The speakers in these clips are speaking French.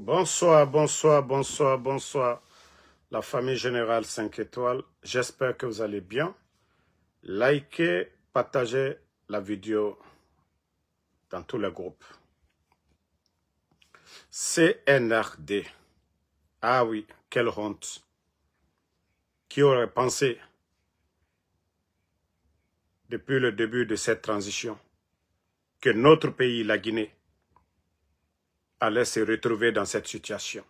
Bonsoir, bonsoir, bonsoir, bonsoir. La famille générale 5 étoiles. J'espère que vous allez bien. Likez, partagez la vidéo dans tous les groupes. CNRD. Ah oui, quelle honte. Qui aurait pensé, depuis le début de cette transition, que notre pays, la Guinée, allait se retrouver dans cette situation.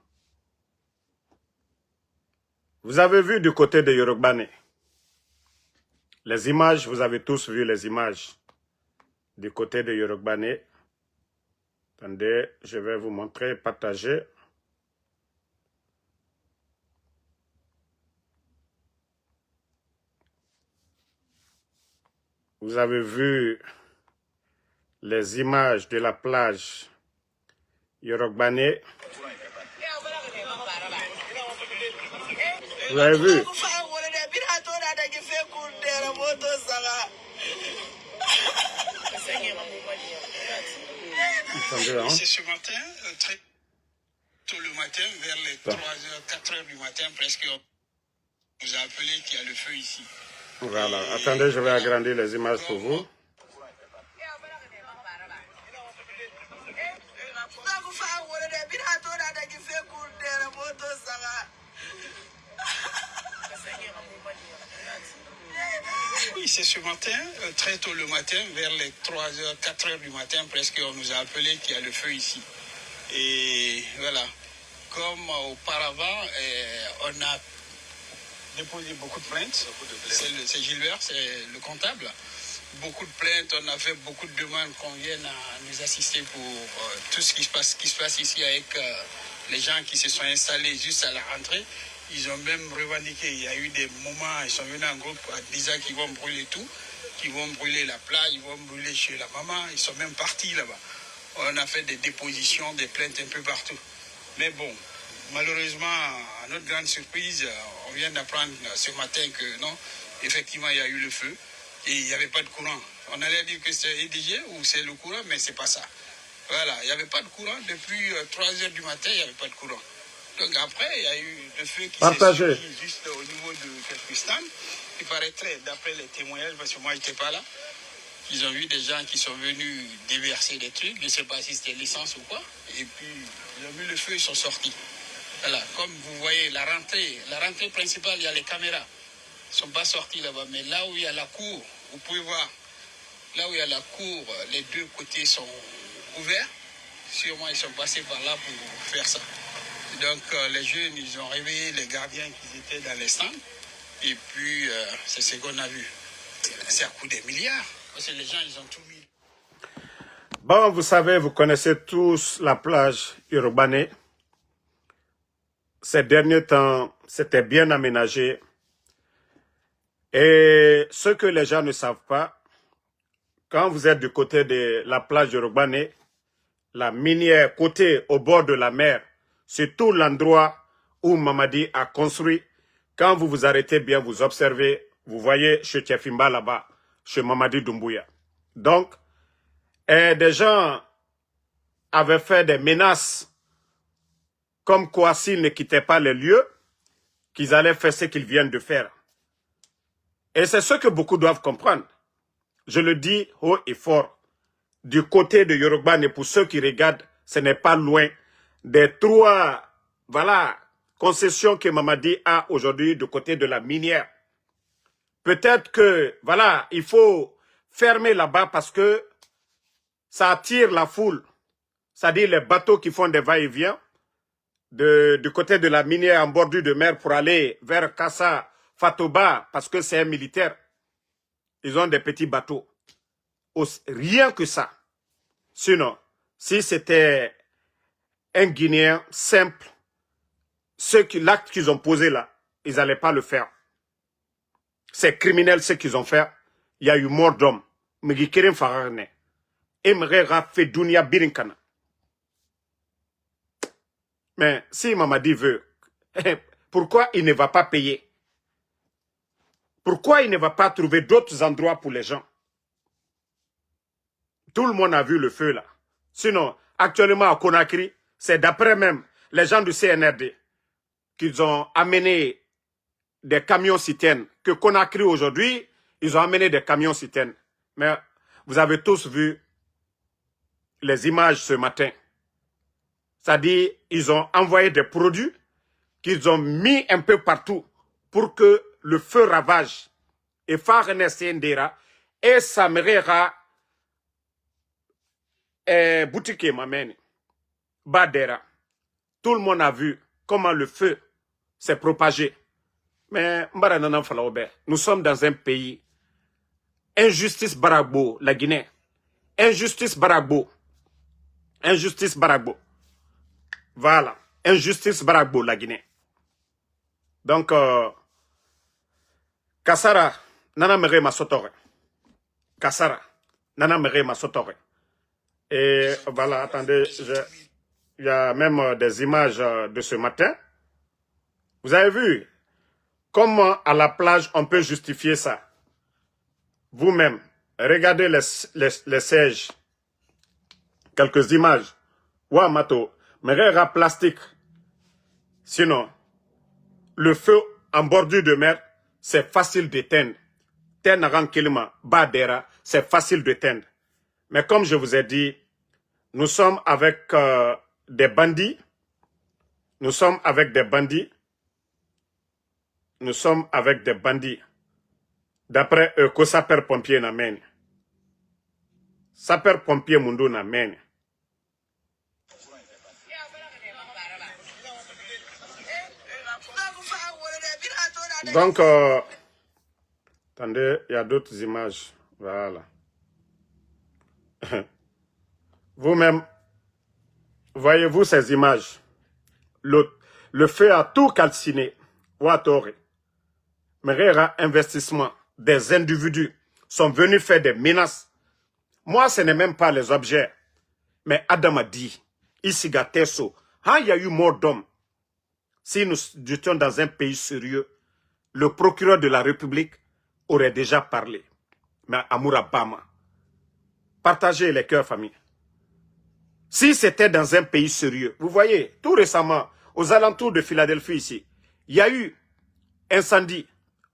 Vous avez vu du côté de Yorubane, les images, vous avez tous vu les images du côté de Yorubane. Attendez, je vais vous montrer, partager. Vous avez vu les images de la plage Yorubane. Vous avez vu? Attendez, hein? C'est ce matin, très tôt le matin, vers les 3h, 4h du matin, presque, on nous a appelé qu'il y a le feu ici. Voilà, attendez, je vais agrandir les images pour vous. Oui, c'est ce matin, très tôt le matin, vers les 3h, 4h du matin, presque, on nous a appelé qu'il y a le feu ici. Et voilà, comme auparavant, on a déposé beaucoup de plaintes. C'est Gilbert, c'est le comptable. Beaucoup de plaintes, on a fait beaucoup de demandes qu'on vienne à nous assister pour tout ce qui se passe ici avec les gens qui se sont installés juste à la rentrée. Ils ont même revendiqué, il y a eu des moments, ils sont venus en groupe en disant qu'ils vont brûler tout, qu'ils vont brûler la plage, ils vont brûler chez la maman, ils sont même partis là-bas. On a fait des dépositions, des plaintes un peu partout. Mais bon, malheureusement, à notre grande surprise, on vient d'apprendre ce matin que non, effectivement, il y a eu le feu et il n'y avait pas de courant. On allait dire que c'est EDG ou c'est le courant, mais c'est pas ça. Voilà, il n'y avait pas de courant. Depuis 3h du matin, il n'y avait pas de courant. Donc après, il y a eu le feu qui s'est suivi juste au niveau de quelques stands. Il paraîtrait, d'après les témoignages, parce que moi, je n'étais pas là, ils ont vu des gens qui sont venus déverser des trucs. Je ne sais pas si c'était l'essence ou quoi. Et puis, ils ont vu le feu, ils sont sortis. Voilà, comme vous voyez, la rentrée principale, il y a les caméras. Ils ne sont pas sortis là-bas. Mais là où il y a la cour, vous pouvez voir, là où il y a la cour, les deux côtés sont ouverts. Sûrement, ils sont passés par là pour faire ça. Donc, les jeunes, ils ont réveillé les gardiens qui étaient dans les stands. Et puis, c'est ce qu'on a vu. C'est à coup des milliards. Parce que les gens, ils ont tout mis. Bon, vous savez, vous connaissez tous la plage Yorubane. Ces derniers temps, c'était bien aménagé. Et ce que les gens ne savent pas, quand vous êtes du côté de la plage Yorubane, la minière côté au bord de la mer, c'est tout l'endroit où Mamadi a construit. Quand vous vous arrêtez bien, vous observez, vous voyez chez Tchefimba là-bas, chez Mamadi Doumbouya. Donc, des gens avaient fait des menaces comme quoi s'ils ne quittaient pas les lieux, qu'ils allaient faire ce qu'ils viennent de faire. Et c'est ce que beaucoup doivent comprendre. Je le dis haut et fort. Du côté de Yorubane, et pour ceux qui regardent, ce n'est pas loin des trois, voilà, concessions que Mamadi a aujourd'hui du côté de la minière. Peut-être que, voilà, il faut fermer là-bas parce que ça attire la foule. C'est-à-dire les bateaux qui font des va-et-vient du côté de la minière en bordure de mer pour aller vers Kassa, Fatoba, parce que c'est un militaire. Ils ont des petits bateaux. Rien que ça. Sinon, si c'était un Guinéen simple, l'acte qu'ils ont posé là, ils n'allaient pas le faire. C'est criminel ce qu'ils ont fait. Il y a eu mort d'homme. Mais si Mamadi veut, pourquoi il ne va pas payer? Pourquoi il ne va pas trouver d'autres endroits pour les gens? Tout le monde a vu le feu là. Sinon, actuellement à Conakry, c'est d'après même les gens du CNRD, qu'ils ont amené des camions-citernes, que Conakry aujourd'hui, ils ont amené des camions-citernes. Mais vous avez tous vu les images ce matin. C'est-à-dire, ils ont envoyé des produits qu'ils ont mis un peu partout pour que le feu ravage. Et Farene Sendera et Samerera et Boutique Mamene, Badera. Tout le monde a vu comment le feu s'est propagé. Mais nous sommes dans un pays. Injustice Baragbo, la Guinée. Injustice Baragbo. Injustice Baragbo. Voilà. Injustice Baragbo, la Guinée. Donc, Kassara, Nana Mere Masotore. Kassara, Nana Mere Masotore. Et voilà, attendez, il y a même des images de ce matin. Vous avez vu comment à la plage on peut justifier ça? Vous-même, regardez les sièges. Quelques images. Ouah, mato, mais plastique. Sinon, le feu en bordure de mer, c'est facile d'éteindre. Tenaran Kilima, Badera, c'est facile d'éteindre. Mais comme je vous ai dit, nous sommes avec des bandits. Nous sommes avec des bandits. Nous sommes avec des bandits. D'après eux, que sapeur-pompier n'amène. Sapeur-pompier Mundo n'amène. Donc, attendez, il y a d'autres images. Voilà. Vous-même, voyez-vous ces images? Le feu a tout calciné. Ouatore. Mais investissement des individus sont venus faire des menaces. Moi, ce n'est même pas les objets. Mais Adam a dit, ici, Gatesso, il y a eu mort d'hommes. Si nous étions dans un pays sérieux, le procureur de la République aurait déjà parlé. Mais Amoura Bama, partagez les cœurs, famille. Si c'était dans un pays sérieux, vous voyez, tout récemment, aux alentours de Philadelphie ici, il y a eu incendie.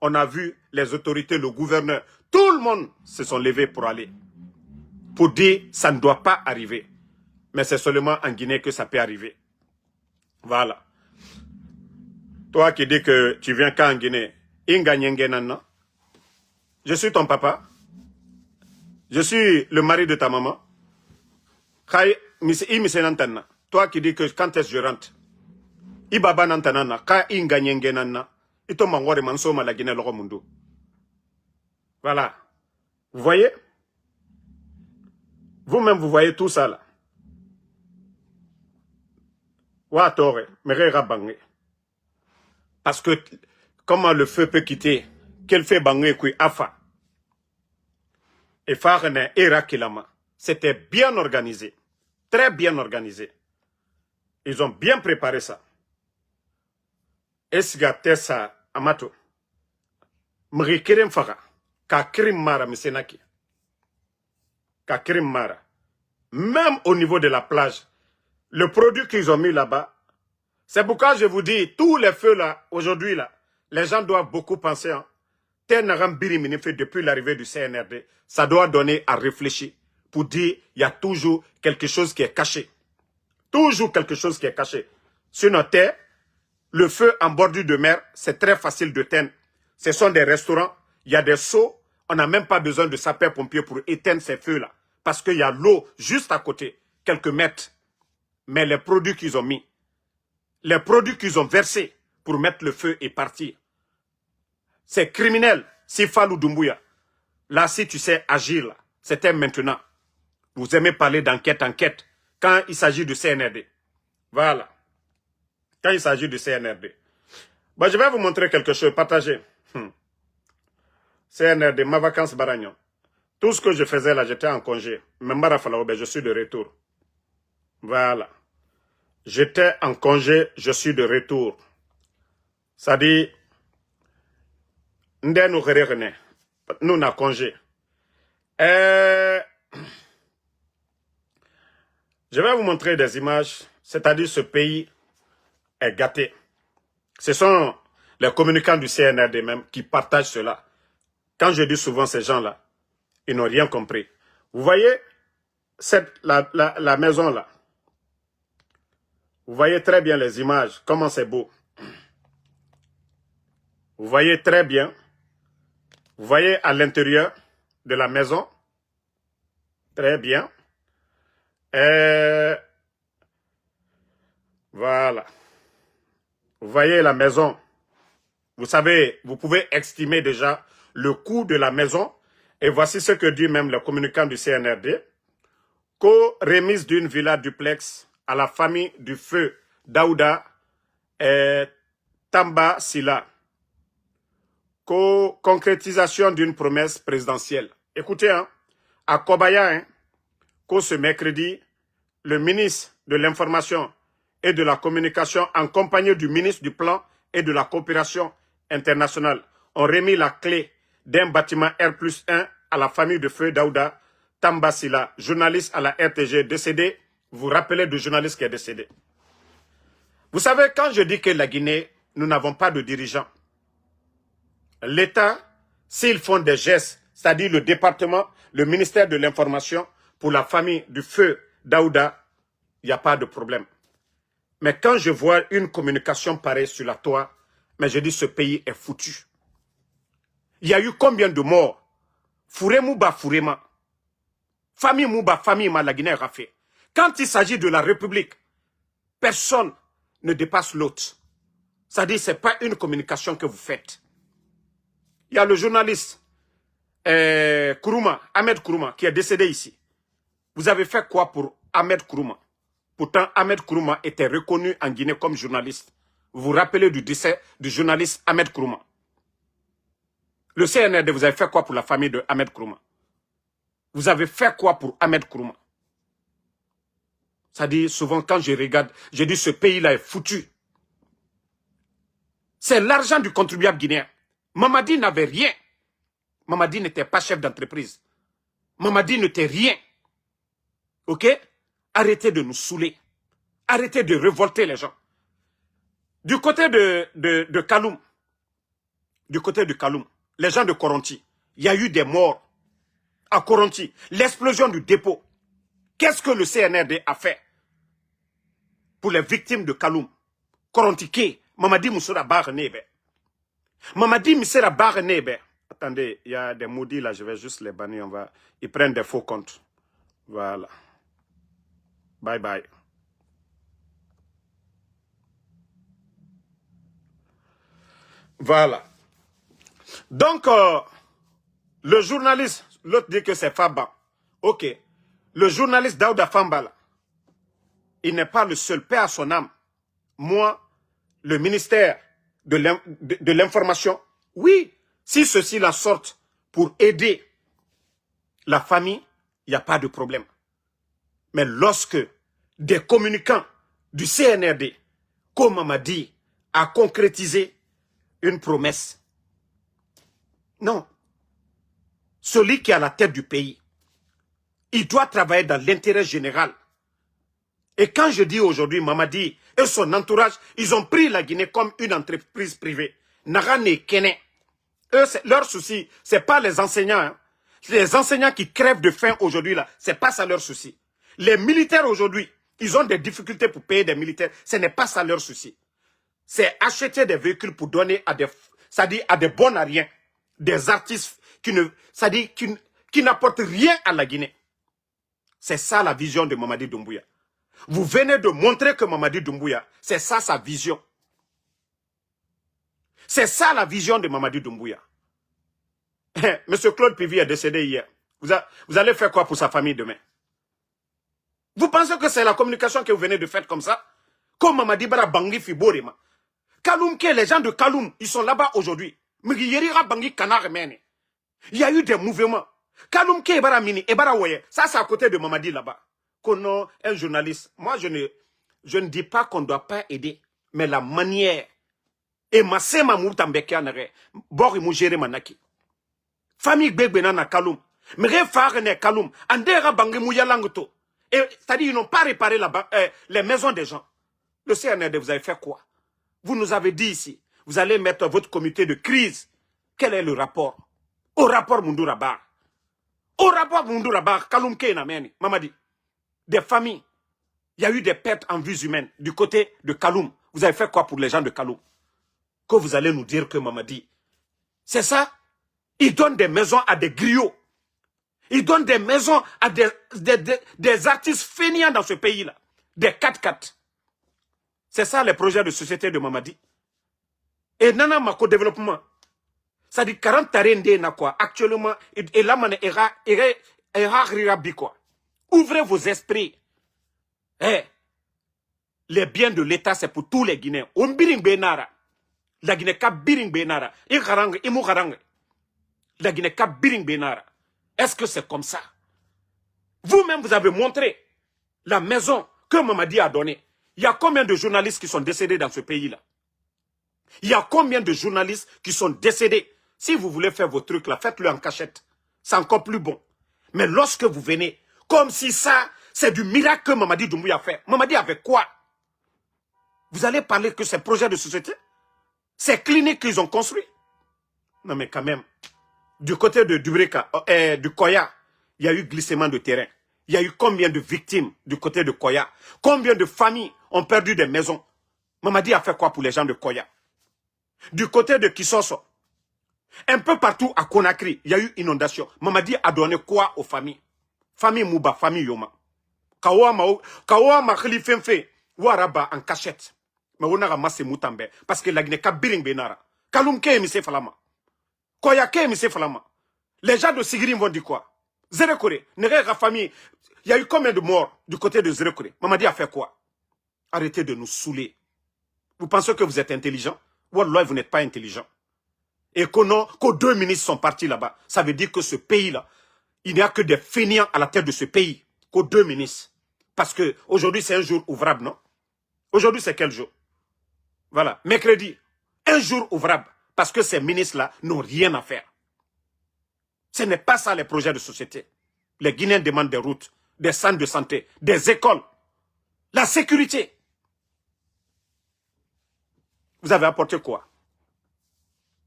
On a vu les autorités, le gouverneur, tout le monde se sont levés pour aller. Pour dire, ça ne doit pas arriver. Mais c'est seulement en Guinée que ça peut arriver. Voilà. Toi qui dis que tu viens quand en Guinée, je suis ton papa. Je suis le mari de ta maman. Toi qui dis que quand est-ce que je rentre, Ibaba Nantanana, Ka Inganyengenana, Ito Mangore Mansoma la Guinée Loromundo. Voilà. Vous voyez? Vous-même, vous voyez tout ça là. Ouatore, Merera Bangé. Parce que, comment le feu peut quitter? Quel fait Bangé kui Afa? Et Farene et Rakilama. C'était bien organisé. Très bien organisé. Ils ont bien préparé ça. Esga Tessa Amato. Mrikerem Fara. Ka Krim Mara Misenaki. Ka Krim Mara. Même au niveau de la plage, le produit qu'ils ont mis là-bas, c'est pourquoi je vous dis, tous les feux là, aujourd'hui là, les gens doivent beaucoup penser. Hein. Depuis l'arrivée du CNRD, ça doit donner à réfléchir pour dire il y a toujours quelque chose qui est caché. Toujours quelque chose qui est caché. Sur notre terre, le feu en bordure de mer, c'est très facile de teindre. Ce sont des restaurants, il y a des seaux, on n'a même pas besoin de sapeurs-pompiers pour éteindre ces feux-là. Parce qu'il y a l'eau juste à côté, quelques mètres. Mais les produits qu'ils ont mis, les produits qu'ils ont versés pour mettre le feu et partir, c'est criminel. Si Fallou Doumbouya, là, si tu sais agir, là, c'était maintenant. Vous aimez parler d'enquête, quand il s'agit du CNRD. Voilà. Quand il s'agit du CNRD. Bon, je vais vous montrer quelque chose, partagez. CNRD, ma vacance Baragnon. Tout ce que je faisais là, j'étais en congé. Membara Falaoube, je suis de retour. Voilà. J'étais en congé, je suis de retour. Ça dit, nous on a congé. Je vais vous montrer des images, c'est-à-dire ce pays est gâté. Ce sont les communicants du CNRD même qui partagent cela. Quand je dis souvent ces gens-là, ils n'ont rien compris. Vous voyez la maison là. Vous voyez très bien les images, comment c'est beau. Vous voyez très bien. Vous voyez à l'intérieur de la maison. Très bien. Et voilà. Vous voyez la maison. Vous savez, vous pouvez estimer déjà le coût de la maison. Et voici ce que dit même le communicant du CNRD. Co-remise d'une villa duplex à la famille du feu Daouda et Tamba Sila. Co-concrétisation d'une promesse présidentielle. Écoutez, hein, à Kobaya, hein, ce mercredi, le ministre de l'Information et de la Communication, en compagnie du ministre du Plan et de la Coopération internationale, ont remis la clé d'un bâtiment R+1 à la famille de feu Daouda Tambasila, journaliste à la RTG décédé. Vous vous rappelez du journaliste qui est décédé. Vous savez, quand je dis que la Guinée, nous n'avons pas de dirigeants, l'État, s'ils font des gestes, c'est-à-dire le département, le ministère de l'Information, pour la famille du feu Daouda, il n'y a pas de problème. Mais quand je vois une communication pareille sur la toile, mais je dis ce pays est foutu. Il y a eu combien de morts? Fouré Mouba, Fourema. Famille Mouba, famille Ma, la Guinée a fait. Quand il s'agit de la République, personne ne dépasse l'autre. C'est-à-dire ce n'est pas une communication que vous faites. Il y a le journaliste Kourouma, Ahmed Kourouma, qui est décédé ici. Vous avez fait quoi pour Ahmed Kourouma? Pourtant, Ahmed Kourouma était reconnu en Guinée comme journaliste. Vous vous rappelez du décès du journaliste Ahmed Kourouma? Le CNRD, vous avez fait quoi pour la famille de Ahmed Kourouma? Vous avez fait quoi pour Ahmed Kourouma? C'est-à-dire, souvent, quand je regarde, je dis ce pays-là est foutu. C'est l'argent du contribuable guinéen. Mamadi n'avait rien. Mamadi n'était pas chef d'entreprise. Mamadi n'était rien. Ok? Arrêtez de nous saouler. Arrêtez de révolter les gens. Du côté de Kaloum, les gens de Koronti, il y a eu des morts à Koronti. L'explosion du dépôt. Qu'est-ce que le CNRD a fait pour les victimes de Kaloum? Koronti Ké, Mamadi Moussora Barnebe. Mamadi Moussora Barnebe. Attendez, il y a des maudits là, je vais juste les bannir. Ils prennent des faux comptes. Voilà. Bye bye. Voilà. Donc, le journaliste, l'autre dit que c'est Faba. Ok. Le journaliste Daouda Fambala, il n'est pas le seul, paix à son âme. Moi, le ministère de l'Information, oui, si ceux-ci la sortent pour aider la famille, il n'y a pas de problème. Mais lorsque des communicants du CNRD, comme on m'a dit, a concrétisé une promesse, non. Celui qui est à la tête du pays, il doit travailler dans l'intérêt général. Et quand je dis aujourd'hui, Mamadi et son entourage, ils ont pris la Guinée comme une entreprise privée. Narane Kene. Eux, leur souci, ce n'est pas les enseignants. Hein. Les enseignants qui crèvent de faim aujourd'hui, là, ce n'est pas ça leur souci. Les militaires aujourd'hui, ils ont des difficultés pour payer des militaires. Ce n'est pas ça leur souci. C'est acheter des véhicules pour donner à des, c'est-à-dire à des bons à rien, des artistes qui n'apportent rien à la Guinée. C'est ça la vision de Mamadi Doumbouya. Vous venez de montrer que Mamadi Doumbouya, c'est ça sa vision. C'est ça la vision de Mamadi Doumbouya. Monsieur Claude Pivi est décédé hier. Vous allez faire quoi pour sa famille demain? Vous pensez que c'est la communication que vous venez de faire comme ça? Comme Mamadi Bara Bangui Fiborema. Kaloum, les gens de Kaloum, ils sont là-bas aujourd'hui. Il y a eu des mouvements. Kaloum Ke Bara Mini, Ebara Woye, ça c'est à côté de Mamadi là-bas. Qu'on un journaliste. Moi, je ne dis pas qu'on ne doit pas aider, mais la manière. Et ma sema moutambeke anare, bori moujere manaki. Famille Begbena na Kaloum. Mre farene Kaloum. Andera bangi mouyalangoto. Et c'est-à-dire, ils n'ont pas réparé les maisons des gens. Le CNRD, vous avez fait quoi? Vous nous avez dit ici, vous allez mettre votre comité de crise. Quel est le rapport? Au rapport Mundurabar. Au rapport Mundurabar, Kaloum Kenameni, Mamadi. Des familles. Il y a eu des pertes en vies humaines du côté de Kaloum. Vous avez fait quoi pour les gens de Kaloum? Que vous allez nous dire que Mamadi. C'est ça? Ils donnent des maisons à des griots. Ils donnent des maisons à des artistes fainéants dans ce pays-là. Des 4x4. C'est ça les projets de société de Mamadi. Et Nana Mako Développement. Ça dit 40 tarendés na quoi. Actuellement, et là, ouvrez vos esprits. Eh, les biens de l'État, c'est pour tous les Guinéens. On biring benara. La Guinée ka biring benara. La Guinée ka biring benara. Est-ce que c'est comme ça? Vous-même, vous avez montré la maison que Mamadi a donnée. Il y a combien de journalistes qui sont décédés dans ce pays-là? Il y a combien de journalistes qui sont décédés? Si vous voulez faire vos trucs là, faites-le en cachette. C'est encore plus bon. Mais lorsque vous venez, comme si ça, c'est du miracle que Mamadi Doumbouya a fait. Mamadi avec quoi? Vous allez parler que c'est projet de société? C'est cliniques qu'ils ont construit? Non mais quand même. Du côté de Dubreka, du Koya, il y a eu glissement de terrain. Il y a eu combien de victimes du côté de Koya? Combien de familles ont perdu des maisons? Mamadi a fait quoi pour les gens de Koya? Du côté de Kisoso, un peu partout à Conakry, il y a eu inondation. Mamadi a donné quoi aux familles? Famille Mouba, famille Yoma. Kawa ma Khalifenfe, Waraba en cachette. Mais on a ramassé Moutambe. Parce que la Guinée ka biring benara. Kaloum ke emise falama. Koya ke emise falama. Les gens de Sigirim vont dire quoi? Zérekore, Nerega famille. Il y a eu combien de morts du côté de Zérekore? Mamadi a fait quoi? Arrêtez de nous saouler. Vous pensez que vous êtes intelligent? Wallah, vous n'êtes pas intelligent. Et que 2 ministres sont partis là-bas. Ça veut dire que ce pays-là, il n'y a que des fainéants à la tête de ce pays. Que 2 ministres. Parce que aujourd'hui c'est un jour ouvrable, non? Aujourd'hui c'est quel jour? Voilà, mercredi. Un jour ouvrable. Parce que ces ministres-là n'ont rien à faire. Ce n'est pas ça les projets de société. Les Guinéens demandent des routes, des centres de santé, des écoles, la sécurité. Vous avez apporté quoi?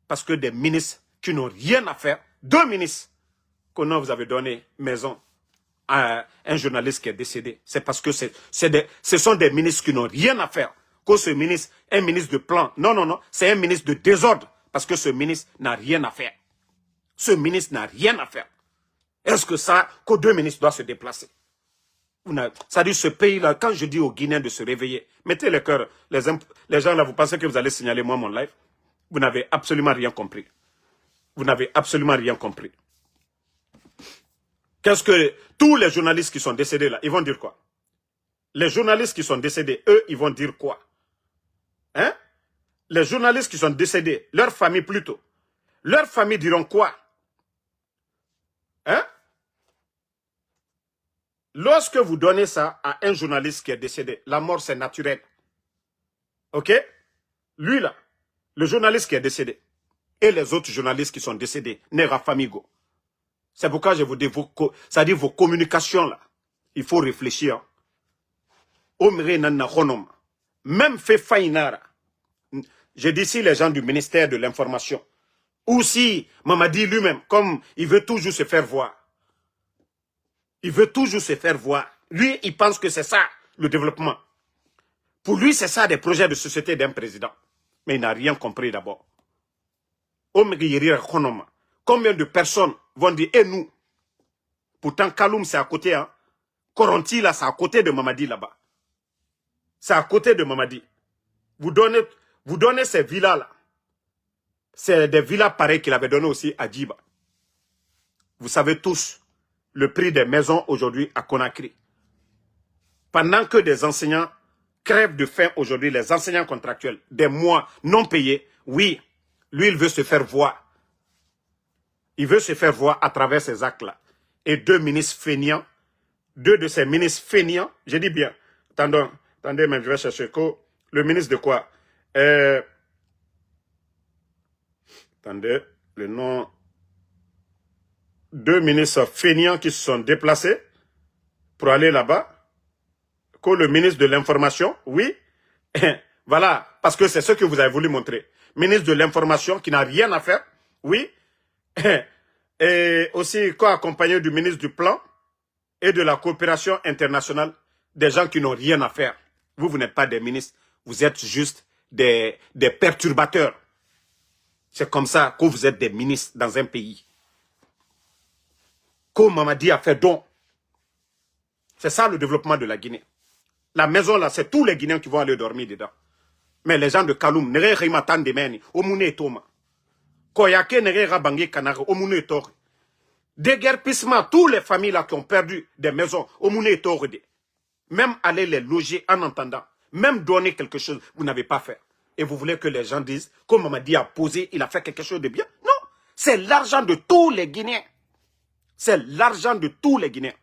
Parce que des ministres qui n'ont rien à faire, 2 ministres, que non, vous avez donné maison à un journaliste qui est décédé. C'est parce que ce sont des ministres qui n'ont rien à faire. Que ce ministre, un ministre de plan. Non, non, non, c'est un ministre de désordre. Parce que ce ministre n'a rien à faire. Ce ministre n'a rien à faire. Est-ce que ça, que 2 ministres doivent se déplacer? Ça dit ce pays-là, quand je dis aux Guinéens de se réveiller, mettez le cœur, les gens là, vous pensez que vous allez signaler moi mon live? Vous n'avez absolument rien compris. Vous n'avez absolument rien compris. Qu'est-ce que tous les journalistes qui sont décédés là, ils vont dire quoi? Les journalistes qui sont décédés, eux, ils vont dire quoi? Hein? Les journalistes qui sont décédés, leur famille plutôt, leurs familles diront quoi? Hein? Lorsque vous donnez ça à un journaliste qui est décédé, la mort c'est naturel. Ok? Lui là, le journaliste qui est décédé, et les autres journalistes qui sont décédés, Nera Famigo. C'est pourquoi je vous dis, ça dit vos communications là, il faut réfléchir. Même fait Fainara. Je dis ici les gens du ministère de l'information. Ou si Mamadi lui-même, comme il veut toujours se faire voir. Il veut toujours se faire voir. Lui, il pense que c'est ça, le développement. Pour lui, c'est ça des projets de société d'un président. Mais il n'a rien compris d'abord. Combien de personnes vont dire, et nous? Pourtant, Kaloum, c'est à côté. Hein? Koronti, là, c'est à côté de Mamadi, là-bas. C'est à côté de Mamadi. Vous donnez ces villas-là. C'est des villas pareilles qu'il avait données aussi à Djiba. Vous savez tous le prix des maisons aujourd'hui à Conakry. Pendant que des enseignants crèvent de faim aujourd'hui, les enseignants contractuels, des mois non payés, oui, lui, il veut se faire voir. Il veut se faire voir à travers ces actes-là. Et 2 ministres fainéants, 2 de ces ministres fainéants, je dis bien, attendez, même je vais chercher le ministre de quoi? Attendez, le nom. 2 ministres fainéants qui se sont déplacés pour aller là-bas. Que le ministre de l'information, oui. Voilà, parce que c'est ce que vous avez voulu montrer. Ministre de l'information qui n'a rien à faire, oui, et aussi co-accompagné du ministre du plan et de la coopération internationale, des gens qui n'ont rien à faire. Vous n'êtes pas des ministres, vous êtes juste des perturbateurs. C'est comme ça que vous êtes des ministres dans un pays. Comme Mamadi a fait don. C'est ça le développement de la Guinée. La maison là, c'est tous les Guinéens qui vont aller dormir dedans. Mais les gens de Kaloum, ne rérimatan de meni, omune et toma. Koyake ne rabangi kanare, omune et tor. Déguerpissement, tous les familles là qui ont perdu des maisons, omune et tor. Même aller les loger en entendant, même donner quelque chose, vous n'avez pas fait. Et vous voulez que les gens disent, comme Mamadi a posé, il a fait quelque chose de bien. Non, c'est l'argent de tous les Guinéens. C'est l'argent de tous les Guinéens.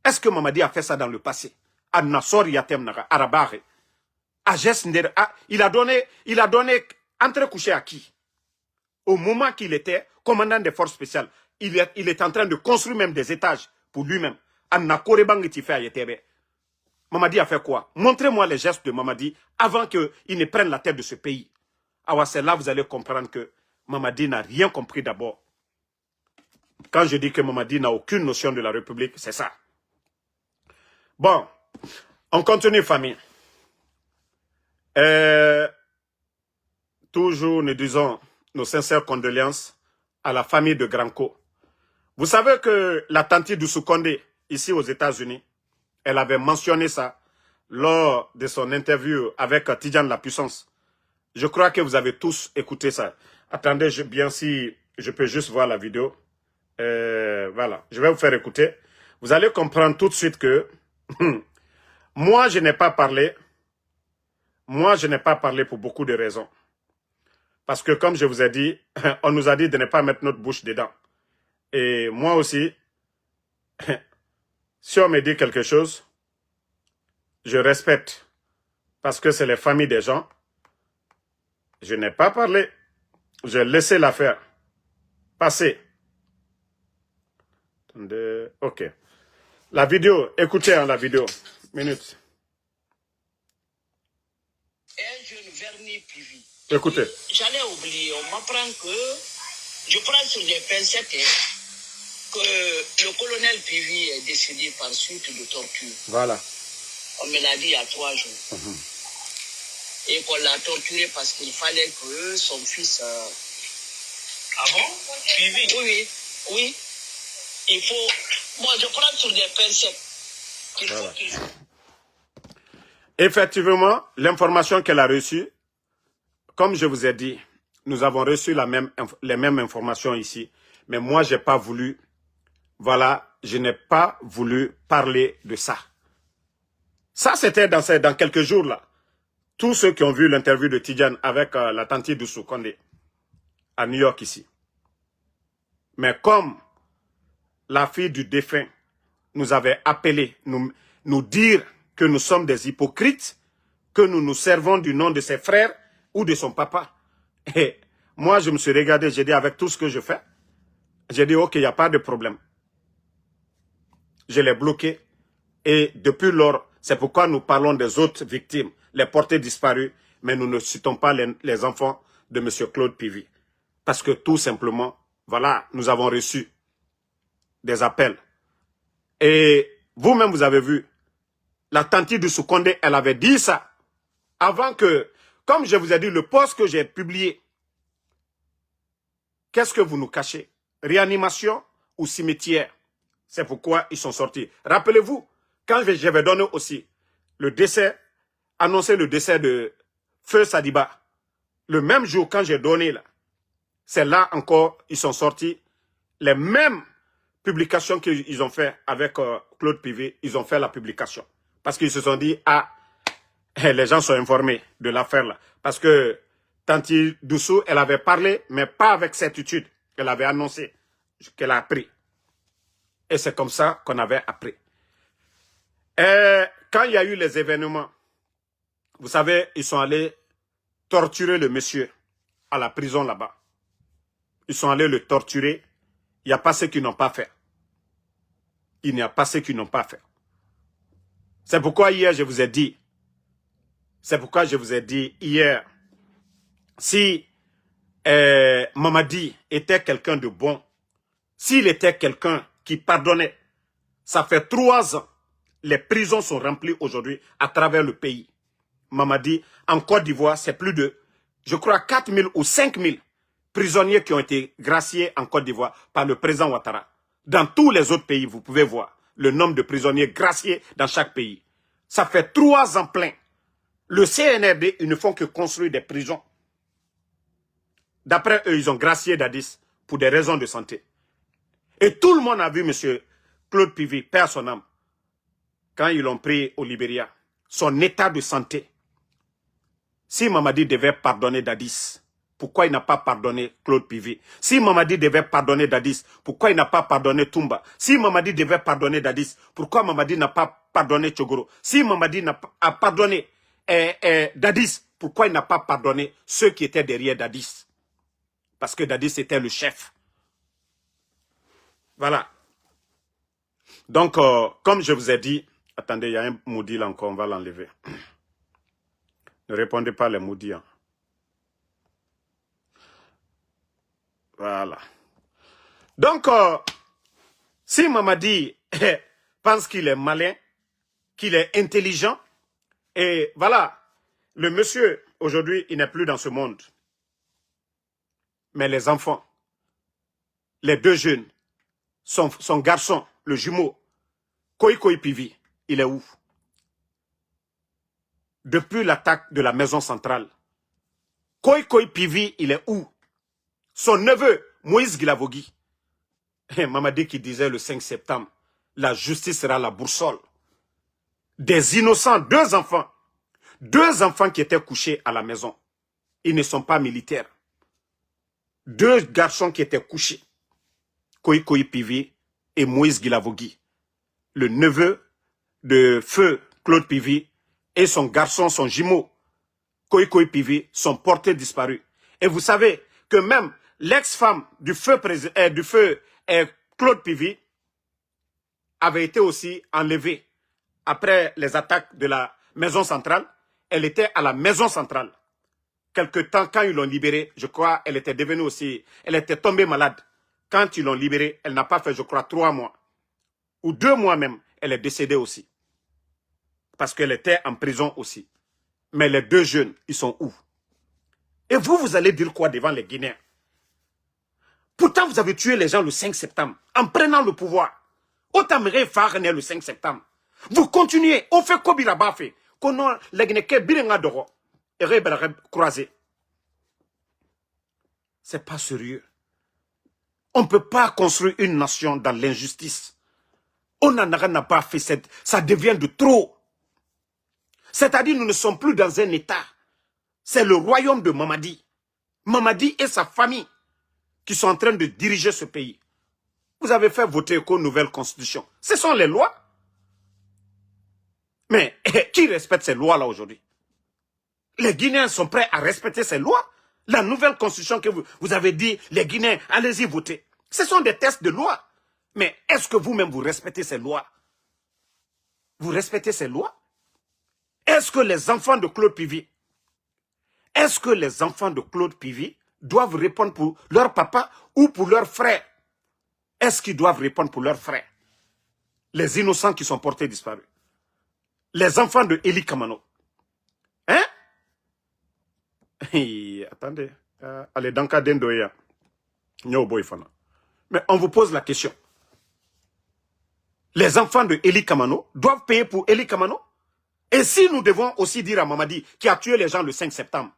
Est-ce que Mamadi a fait ça dans le passé? À Nassor Yatem Nara, Arabare. Il a donné entre-couché à qui? Au moment qu'il était commandant des forces spéciales, il est en train de construire même des étages pour lui-même. Mamadi a fait quoi? Montrez-moi les gestes de Mamadi avant qu'il ne prenne la tête de ce pays. Alors c'est là que vous allez comprendre que Mamadi n'a rien compris d'abord. Quand je dis que Mamadi n'a aucune notion de la République, c'est ça. Bon, on continue, famille. Toujours nous disons nos sincères condoléances à la famille de Granco. Vous savez que la tante Doussou Condé, ici aux États-Unis, elle avait mentionné ça lors de son interview avec Tidjane La Puissance. Je crois que vous avez tous écouté ça. Attendez, bien si je peux juste voir la vidéo. Voilà, je vais vous faire écouter. Vous allez comprendre tout de suite que moi, je n'ai pas parlé. Moi, je n'ai pas parlé pour beaucoup de raisons. Parce que comme je vous ai dit, on nous a dit de ne pas mettre notre bouche dedans. Et moi aussi, si on me dit quelque chose, je respecte. Parce que c'est les familles des gens. Je n'ai pas parlé. J'ai laissé l'affaire passer. Attendez, ok. La vidéo, écoutez la vidéo. Minute. Un jeune vernis Pivi. Écoutez. J'allais oublier, on m'apprend que je prends sur des pincettes que le colonel Pivi est décédé par suite de torture. Voilà. On me l'a dit il y a 3 jours. Et qu'on l'a torturé parce qu'il fallait que son fils... Ah bon? Pivi? Oui, oui. Il faut... Moi, je prends sur des pincettes. Il faut qu'il... Effectivement, l'information qu'elle a reçue, comme je vous ai dit, nous avons reçu les mêmes informations ici. Mais moi, je n'ai pas voulu, voilà, je n'ai pas voulu parler de ça. Ça, c'était dans quelques jours là. Tous ceux qui ont vu l'interview de Tidjane avec la tante Doussou Condé à New York ici. Mais comme la fille du défunt nous avait appelé, nous dire que nous sommes des hypocrites, que nous nous servons du nom de ses frères ou de son papa. Et moi, je me suis regardé, j'ai dit avec tout ce que je fais, j'ai dit ok, il n'y a pas de problème. Je l'ai bloqué et depuis lors, c'est pourquoi nous parlons des autres victimes, les portés disparus, mais nous ne citons pas les enfants de M. Claude Pivi. Parce que tout simplement, voilà, nous avons reçu des appels. Et vous-même, vous avez vu, la tante Doussou Condé, elle avait dit ça avant que, comme je vous ai dit, le post que j'ai publié, qu'est-ce que vous nous cachez? Réanimation ou cimetière? C'est pourquoi ils sont sortis. Rappelez-vous, quand j'avais donné aussi le décès, annoncé le décès de Feu Sadiba, le même jour quand j'ai donné là, c'est là encore, ils sont sortis, les mêmes publications qu'ils ont fait avec Claude Pivi, ils ont fait la publication. Parce qu'ils se sont dit, ah, les gens sont informés de l'affaire là. Parce que Tanti Doussou, elle avait parlé, mais pas avec certitude. Elle avait annoncé qu'elle a appris. Et c'est comme ça qu'on avait appris. Et quand il y a eu les événements, vous savez, ils sont allés torturer le monsieur à la prison là-bas. Ils sont allés le torturer. Il n'y a pas ceux qui n'ont pas fait. Il n'y a pas ceux qui n'ont pas fait. C'est pourquoi hier, je vous ai dit, C'est pourquoi je vous ai dit hier, si Mamadi était quelqu'un de bon, s'il était quelqu'un qui pardonnait, ça fait 3 ans, les prisons sont remplies aujourd'hui à travers le pays. Mamadi, en Côte d'Ivoire, c'est plus de, je crois, 4 000 ou 5 000 prisonniers qui ont été graciés en Côte d'Ivoire par le président Ouattara. Dans tous les autres pays, vous pouvez voir le nombre de prisonniers graciés dans chaque pays. Ça fait 3 ans plein. Le CNRD, ils ne font que construire des prisons. D'après eux, ils ont gracié Dadis pour des raisons de santé. Et tout le monde a vu M. Claude Pivi, père son âme, quand ils l'ont pris au Libéria, son état de santé. Si Mamadi devait pardonner Dadis, pourquoi il n'a pas pardonné Claude Pivi? Si Mamadi devait pardonner Dadis, pourquoi il n'a pas pardonné Toumba? Si Mamadi devait pardonner Dadis, pourquoi Mamadi n'a pas pardonné Tchogoro? Si Mamadi n'a pas pardonné Dadis, pourquoi il n'a pas pardonné ceux qui étaient derrière Dadis? Parce que Dadis était le chef. Voilà. Donc, comme je vous ai dit, attendez, il y a un maudit là encore, on va l'enlever. Ne répondez pas les maudits. Hein. Voilà. Donc, si Mamadi pense qu'il est malin, qu'il est intelligent, et voilà, le monsieur, aujourd'hui, il n'est plus dans ce monde. Mais les enfants, les 2 jeunes, son garçon, le jumeau, Koikoi Pivi, il est où? Depuis l'attaque de la maison centrale, Koikoi Pivi, il est où? Son neveu, Moïse Guilavogui, Mamadi qui disait le 5 septembre, la justice sera la boussole. Des innocents, 2 enfants. 2 enfants qui étaient couchés à la maison. Ils ne sont pas militaires. 2 garçons qui étaient couchés. Koikoi Pivi et Moïse Guilavogui. Le neveu de feu Claude Pivi et son garçon, son jumeau, Koikoi Pivi, sont portés disparus. Et vous savez que même l'ex-femme du feu Claude Pivi avait été aussi enlevée après les attaques de la maison centrale. Elle était à la maison centrale. Quelque temps, quand ils l'ont libérée, je crois, elle était devenue aussi, elle était tombée malade. Quand ils l'ont libérée, elle n'a pas fait, je crois, 3 mois. Ou 2 mois même, elle est décédée aussi. Parce qu'elle était en prison aussi. Mais les 2 jeunes, ils sont où? Et vous, vous allez dire quoi devant les Guinéens? Pourtant, vous avez tué les gens le 5 septembre, en prenant le pouvoir. Autant me faire le 5 septembre. Vous continuez, on fait Kobira Bafé, qu'on a les Guinéens birenga doro, et rebelle croisé. C'est pas sérieux. On ne peut pas construire une nation dans l'injustice. On n'en a pas fait, ça devient de trop. C'est-à-dire, nous ne sommes plus dans un État. C'est le royaume de Mamadi. Mamadi et sa famille qui sont en train de diriger ce pays. Vous avez fait voter qu'une nouvelle constitution. Ce sont les lois. Mais qui respecte ces lois-là aujourd'hui? Les Guinéens sont prêts à respecter ces lois? La nouvelle constitution que vous avez dit, les Guinéens, allez-y voter. Ce sont des tests de loi. Mais est-ce que vous-même vous respectez ces lois? Vous respectez ces lois? Est-ce que les enfants de Claude Pivi, doivent répondre pour leur papa ou pour leur frère? Est-ce qu'ils doivent répondre pour leur frère? Les innocents qui sont portés disparus. Les enfants de Eli Kamano. Hein? Attendez. Allez, dans le cas d'Endoya. Mais on vous pose la question. Les enfants de Eli Kamano doivent payer pour Eli Kamano? Et si nous devons aussi dire à Mamadi, qui a tué les gens le 5 septembre,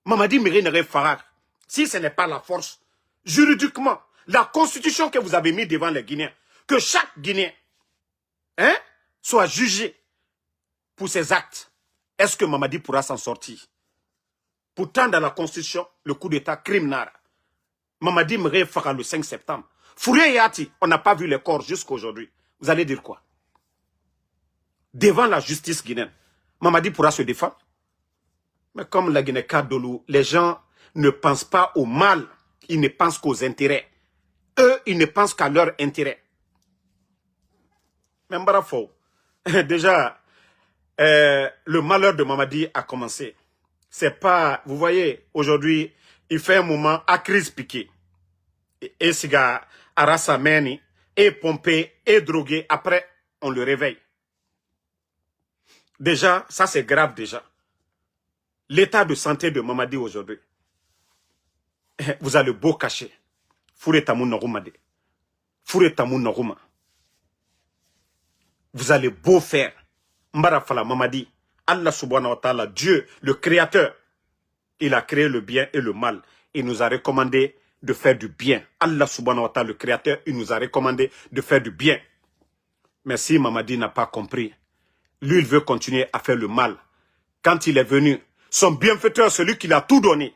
Mamadi Mérine Farag, si ce n'est pas la force, juridiquement, la constitution que vous avez mise devant les Guinéens, que chaque Guinéen soit jugé pour ses actes, est-ce que Mamadi pourra s'en sortir? Pourtant, dans la constitution, le coup d'État criminel, Mamadi Mérine Farag le 5 septembre. Fourier et Yati, on n'a pas vu les corps jusqu'à aujourd'hui. Vous allez dire quoi? Devant la justice guinéenne, Mamadi pourra se défendre. Mais comme la Guinée Kadolou, les gens ne pensent pas au mal, ils ne pensent qu'aux intérêts. Eux, ils ne pensent qu'à leur intérêt. Mais Mbarafo, déjà, le malheur de Mamadi a commencé. C'est pas, vous voyez, aujourd'hui, il fait un moment à crise piquée. Et siga arasa meni, et pompé, et drogué. Après, on le réveille. Déjà, ça c'est grave déjà. L'état de santé de Mamadi aujourd'hui. Vous allez beau cacher. Foure tamu norumade. Foure tamu noruma. Vous allez beau faire. Mbara fala Mamadi. Allah subhanahu wa ta'ala, Dieu, le créateur. Il a créé le bien et le mal. Il nous a recommandé de faire du bien. Allah subhanahu wa ta'ala, le créateur, il nous a recommandé de faire du bien. Mais si Mamadi n'a pas compris, lui, il veut continuer à faire le mal. Quand il est venu, son bienfaiteur, celui qui l'a tout donné,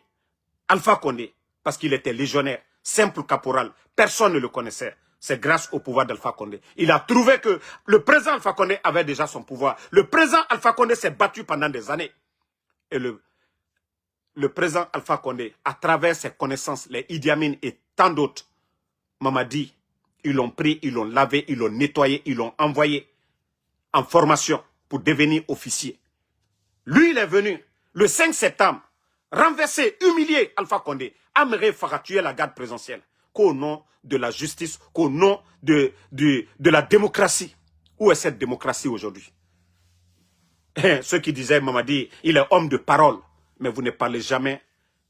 Alpha Condé, parce qu'il était légionnaire, simple caporal, personne ne le connaissait. C'est grâce au pouvoir d'Alpha Condé. Il a trouvé que le président Alpha Condé avait déjà son pouvoir. Le président Alpha Condé s'est battu pendant des années. Et le président Alpha Condé, à travers ses connaissances, les Idi Amin et tant d'autres, Mamadi, ils l'ont pris, ils l'ont lavé, ils l'ont nettoyé, ils l'ont envoyé en formation pour devenir officier. Lui, il est venu le 5 septembre, renverser, humilier Alpha Condé, Amere Farah tuer la garde présidentielle, qu'au nom de la justice, qu'au nom de la démocratie. Où est cette démocratie aujourd'hui? Ceux qui disaient, Mamadi, il est homme de parole, mais vous ne parlez jamais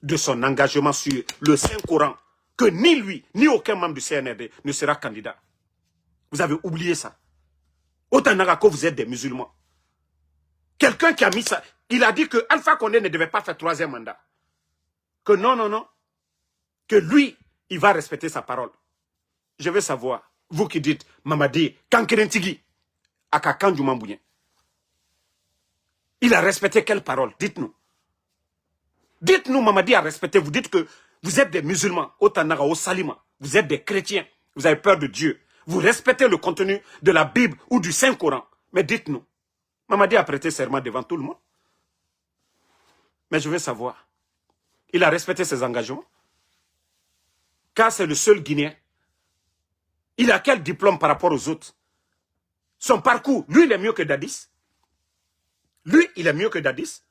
de son engagement sur le Saint-Coran, que ni lui, ni aucun membre du CNRD ne sera candidat. Vous avez oublié ça. Autant que vous êtes des musulmans. Quelqu'un qui a mis ça, il a dit que Alpha Condé ne devait pas faire troisième mandat. Que non, non, non. Que lui, il va respecter sa parole. Je veux savoir, vous qui dites, Mamadi, Kankerentigi, Akakan Djoumambouyen. Il a respecté quelle parole? Dites-nous. Dites-nous, Mamadi a respecté. Vous dites que vous êtes des musulmans, au Tanara, au Salima. Vous êtes des chrétiens. Vous avez peur de Dieu. Vous respectez le contenu de la Bible ou du Saint-Coran. Mais dites-nous. Mamadi a prêté serment devant tout le monde. Mais je veux savoir. Il a respecté ses engagements. Car c'est le seul Guinéen. Il a quel diplôme par rapport aux autres? Son parcours, lui, il est mieux que Dadis. Lui, il est mieux que Dadis.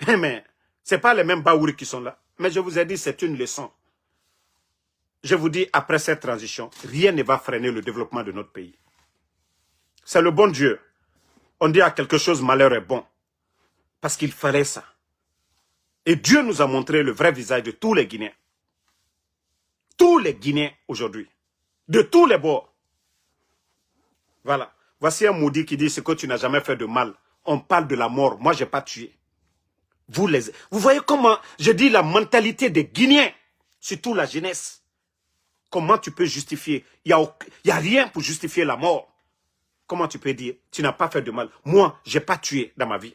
Mais ce n'est pas les mêmes Baouri qui sont là. Mais je vous ai dit, c'est une leçon. Je vous dis, après cette transition, rien ne va freiner le développement de notre pays. C'est le bon Dieu. On dit à quelque chose, malheur est bon. Parce qu'il fallait ça. Et Dieu nous a montré le vrai visage de tous les Guinéens. Tous les Guinéens aujourd'hui. De tous les bords. Voilà. Voici un maudit qui dit, c'est que tu n'as jamais fait de mal. On parle de la mort. Moi, je n'ai pas tué. Vous voyez comment, je dis la mentalité des Guinéens, surtout la jeunesse. Comment tu peux justifier? Il n'y a rien pour justifier la mort. Comment tu peux dire, tu n'as pas fait de mal? Moi, je n'ai pas tué dans ma vie.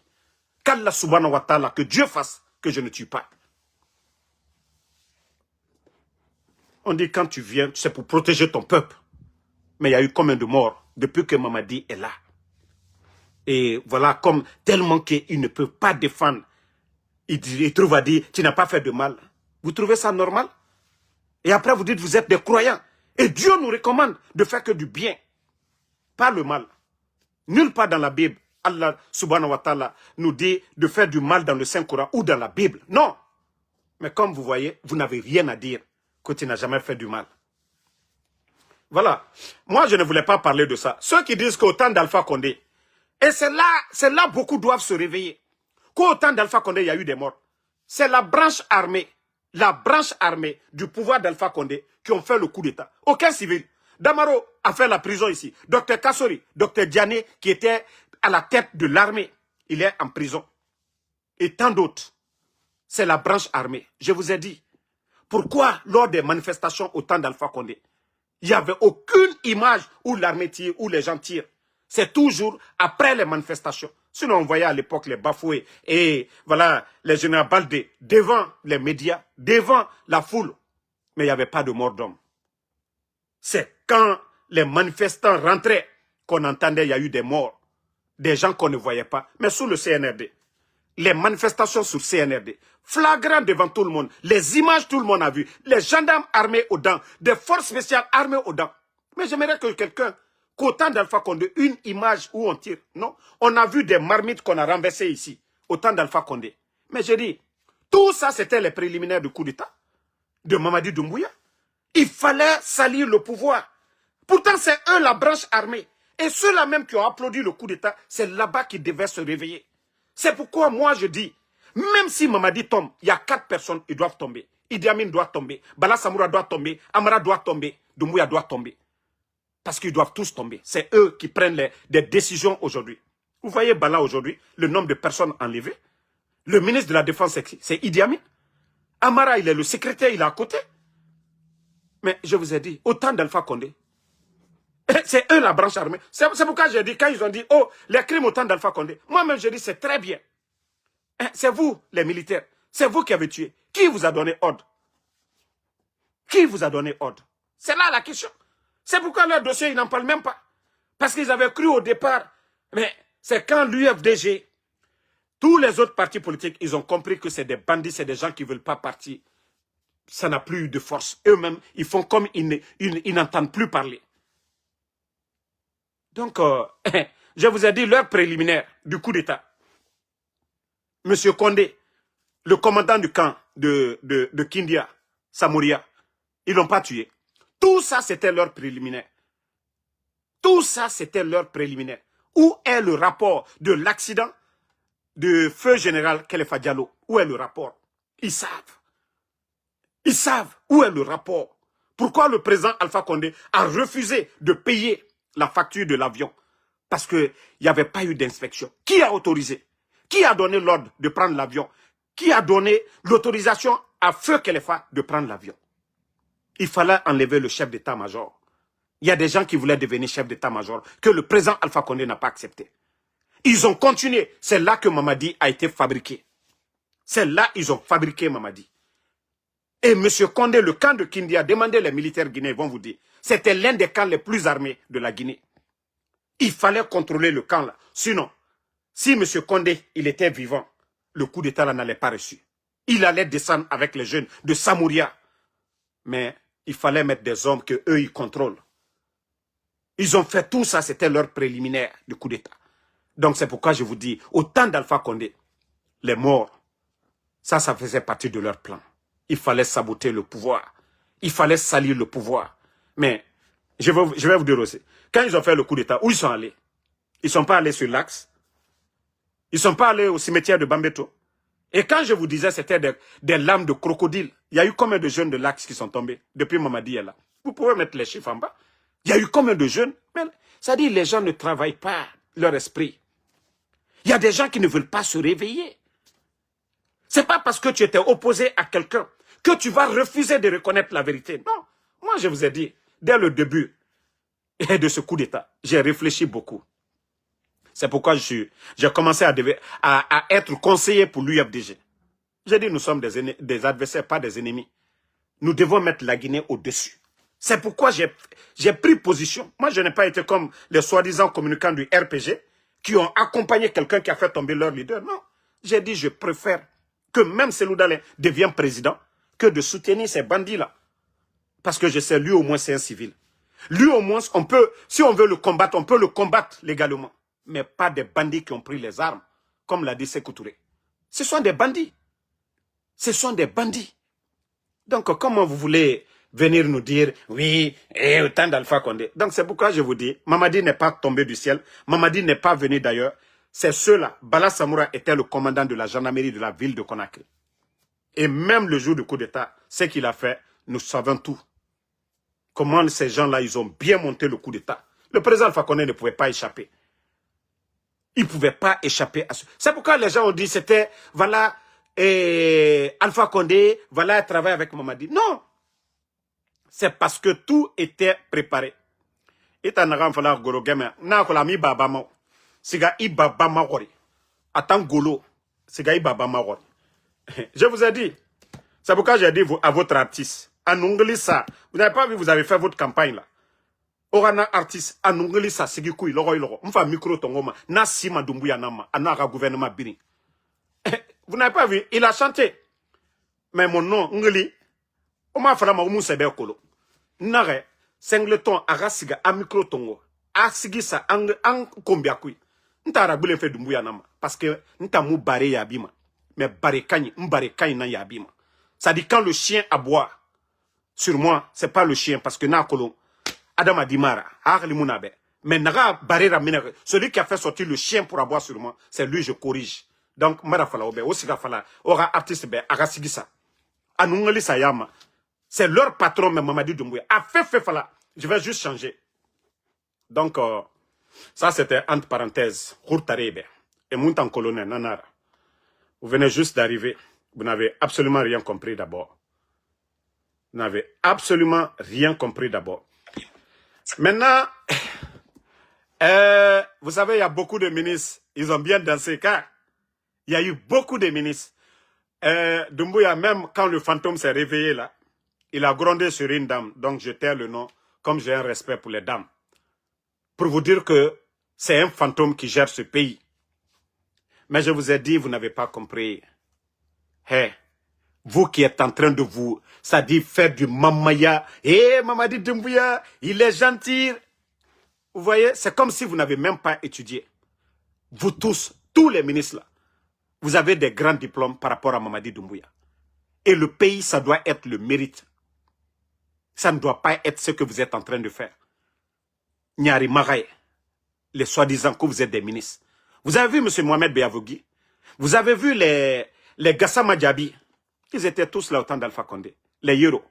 Qu'Allah subhanahu wa ta'ala, que Dieu fasse que je ne tue pas. On dit quand tu viens, c'est pour protéger ton peuple. Mais il y a eu combien de morts depuis que Mamadi est là? Et voilà, comme tellement qu'il ne peut pas défendre. Il trouve à dire, tu n'as pas fait de mal. Vous trouvez ça normal? Et après vous dites, vous êtes des croyants. Et Dieu nous recommande de faire que du bien. Pas le mal. Nulle part dans la Bible, Allah subhanahu wa ta'ala nous dit de faire du mal dans le Saint-Coran ou dans la Bible. Non. Mais comme vous voyez, vous n'avez rien à dire que tu n'as jamais fait du mal. Voilà. Moi, je ne voulais pas parler de ça. Ceux qui disent qu'au temps d'Alpha Condé, et c'est là beaucoup doivent se réveiller. Qu'au temps d'Alpha Condé, il y a eu des morts. C'est la branche armée du pouvoir d'Alpha Condé qui ont fait le coup d'État. Aucun civil. Damaro a fait la prison ici. Dr Kassori, Dr Diané, qui était à la tête de l'armée, il est en prison. Et tant d'autres. C'est la branche armée. Je vous ai dit. Pourquoi, lors des manifestations au temps d'Alpha Condé, il n'y avait aucune image où l'armée tire, où les gens tirent? C'est toujours après les manifestations. Sinon, on voyait à l'époque les Bafoués et voilà, les généraux Baldé devant les médias, devant la foule. Mais il n'y avait pas de mort d'homme. C'est quand les manifestants rentraient qu'on entendait il y a eu des morts. Des gens qu'on ne voyait pas. Mais sous le CNRD, les manifestations sur CNRD, flagrant devant tout le monde, les images tout le monde a vu, les gendarmes armés aux dents, des forces spéciales armées aux dents. Mais j'aimerais que quelqu'un qu'au temps d'Alpha Condé, une image où on tire. Non, on a vu des marmites qu'on a renversées ici, au temps d'Alpha Condé. Mais je dis, tout ça, c'était les préliminaires du coup d'État de Mamadi Doumbouya. Il fallait salir le pouvoir. Pourtant, c'est eux la branche armée. Et ceux-là même qui ont applaudi le coup d'État, c'est là-bas qu'ils devaient se réveiller. C'est pourquoi moi je dis, même si Mamadi tombe, il y a 4 personnes, ils doivent tomber. Idi Amin doit tomber, Bala Samoura doit tomber, Amara doit tomber, Doumbouya doit tomber. Parce qu'ils doivent tous tomber. C'est eux qui prennent des décisions aujourd'hui. Vous voyez Bala aujourd'hui, le nombre de personnes enlevées. Le ministre de la Défense, c'est Idi Amin. Amara, il est le secrétaire, il est à côté. Mais je vous ai dit, autant d'Alpha Condé, c'est eux la branche armée. C'est pourquoi j'ai dit, quand ils ont dit, oh, les crimes autant d'Alpha Condé, moi-même je dis, c'est très bien. C'est vous, les militaires. C'est vous qui avez tué. Qui vous a donné ordre? Qui vous a donné ordre? C'est là la question. C'est pourquoi leur dossier, ils n'en parlent même pas. Parce qu'ils avaient cru au départ. Mais c'est quand l'UFDG, tous les autres partis politiques, ils ont compris que c'est des bandits, c'est des gens qui ne veulent pas partir. Ça n'a plus eu de force. Eux-mêmes, ils font comme ils n'entendent plus parler. Donc, je vous ai dit l'heure préliminaire du coup d'État. Monsieur Condé, le commandant du camp de Kindia, Samouria, ils ne l'ont pas tué. Tout ça, c'était leur préliminaire. Tout ça, c'était leur préliminaire. Où est le rapport de l'accident de feu général Khalifa Diallo? Où est le rapport? Ils savent. Ils savent où est le rapport. Pourquoi le président Alpha Condé a refusé de payer la facture de l'avion? Parce qu'il n'y avait pas eu d'inspection. Qui a autorisé? Qui a donné l'ordre de prendre l'avion? Qui a donné l'autorisation à Feu Khalifa de prendre l'avion? Il fallait enlever le chef d'état-major. Il y a des gens qui voulaient devenir chef d'état-major que le président Alpha Condé n'a pas accepté. Ils ont continué. C'est là que Mamadi a été fabriqué. C'est là qu'ils ont fabriqué Mamadi. Et M. Condé, le camp de Kindia, demandez les militaires guinéens, ils vont vous dire. C'était l'un des camps les plus armés de la Guinée. Il fallait contrôler le camp là. Sinon, si M. Condé, il était vivant, le coup d'État là n'allait pas reçu. Il allait descendre avec les jeunes de Samouria. Mais il fallait mettre des hommes que eux ils contrôlent. Ils ont fait tout ça, c'était leur préliminaire du coup d'État. Donc c'est pourquoi je vous dis, au temps d'Alpha Condé, les morts, ça faisait partie de leur plan. Il fallait saboter le pouvoir. Il fallait salir le pouvoir. Mais je vais vous dire aussi, quand ils ont fait le coup d'État, où ils sont allés? Ils ne sont pas allés sur l'Axe. Ils ne sont pas allés au cimetière de Bambeto. Et quand je vous disais c'était des lames de crocodile, il y a eu combien de jeunes de l'Axe qui sont tombés depuis Mamadi est là? Vous pouvez mettre les chiffres en bas. Il y a eu combien de jeunes? Ça dit les gens ne travaillent pas leur esprit. Il y a des gens qui ne veulent pas se réveiller. C'est pas parce que tu étais opposé à quelqu'un que tu vas refuser de reconnaître la vérité. Non. Moi, je vous ai dit, dès le début de ce coup d'État, j'ai réfléchi beaucoup. C'est pourquoi j'ai commencé à être conseiller pour l'UFDG. J'ai dit, nous sommes des adversaires, pas des ennemis. Nous devons mettre la Guinée au-dessus. C'est pourquoi j'ai pris position. Moi, je n'ai pas été comme les soi-disant communicants du RPG qui ont accompagné quelqu'un qui a fait tomber leur leader. Non. J'ai dit, je préfère que même Cellou Dalein devienne président que de soutenir ces bandits-là. Parce que je sais, lui au moins, c'est un civil. Lui au moins, si on veut le combattre, on peut le combattre légalement. Mais pas des bandits qui ont pris les armes, comme l'a dit Sékou Touré. Ce sont des bandits. Ce sont des bandits. Donc, comment vous voulez venir nous dire, oui, au temps d'Alpha Condé? Donc, c'est pourquoi je vous dis, Mamadi n'est pas tombé du ciel. Mamadi n'est pas venu d'ailleurs. C'est ceux-là. Bala Samoura était le commandant de la gendarmerie de la ville de Conakry. Et même le jour du coup d'État, ce qu'il a fait, nous savons tout. Comment ces gens-là, ils ont bien monté le coup d'État. Le président Alpha Condé ne pouvait pas échapper. Il ne pouvait pas échapper à ce... C'est pourquoi les gens ont dit, c'était, voilà, Alpha Condé, voilà, travaille avec Mamadi. Non. C'est parce que tout était préparé. Et t'en as fallu goro game, n'a ko la mi baba ma, siga i baba ma gori, attends golo, siga i baba ma gori. Je vous ai dit, c'est pourquoi j'ai dit à votre artiste, en anglais ça, vous n'avez pas vu, vous avez fait votre campagne là. Orana artiste, en anglais ça, sigi kui, loro loro, m'fa micro tongoma, na sima Doumbouya nama, anara gouvernement bini. Vous n'avez pas vu, il a chanté. Mais mon nom, ngeli, on m'a fait la maumou sebe kolo. Nare, Singleton, Arasiga, a micro tongo. asigisa an kombiakui. N'ta bule fait Doumbouya nama. Parce que n'ta mou baré yabima. Mais baré kani, na yabima. Ça dit quand le chien aboie sur moi, c'est pas le chien parce que na kolon. Adam a dit mara, mais naga barera minere. Celui qui a fait sortir le chien pour aboyer sur moi, c'est lui, je corrige. Donc, mara fala obe, osiga fala, ora artiste be, aga sigisa. Anungali sayama. C'est leur patron, mais Mamadi Doumbouya. A fait fala. Je vais juste changer. Donc, ça c'était entre parenthèses. Khourtarebe. Et Mountan colonel, nanara. Vous venez juste d'arriver. Vous n'avez absolument rien compris d'abord. Vous n'avez absolument rien compris d'abord. Maintenant, vous savez, il y a beaucoup de ministres. Ils ont bien dansé car il y a eu beaucoup de ministres. Doumbouya, même quand le fantôme s'est réveillé là, il a grondé sur une dame. Donc je tais le nom, comme j'ai un respect pour les dames. Pour vous dire que c'est un fantôme qui gère ce pays. Mais je vous ai dit, vous n'avez pas compris. Hey, vous qui êtes en train de vous, ça dit faire du mamaya. Mamadi Doumbouya, il est gentil. Vous voyez, c'est comme si vous n'avez même pas étudié. Vous tous les ministres là, vous avez des grands diplômes par rapport à Mamadi Doumbouya. Et le pays, ça doit être le mérite. Ça ne doit pas être ce que vous êtes en train de faire. Nyari Maraye, les soi-disant que vous êtes des ministres. Vous avez vu M. Mohamed Beyavogui? Vous avez vu les Gassama Diaby? Ils étaient tous là au temps d'Alpha Condé. Les Yero.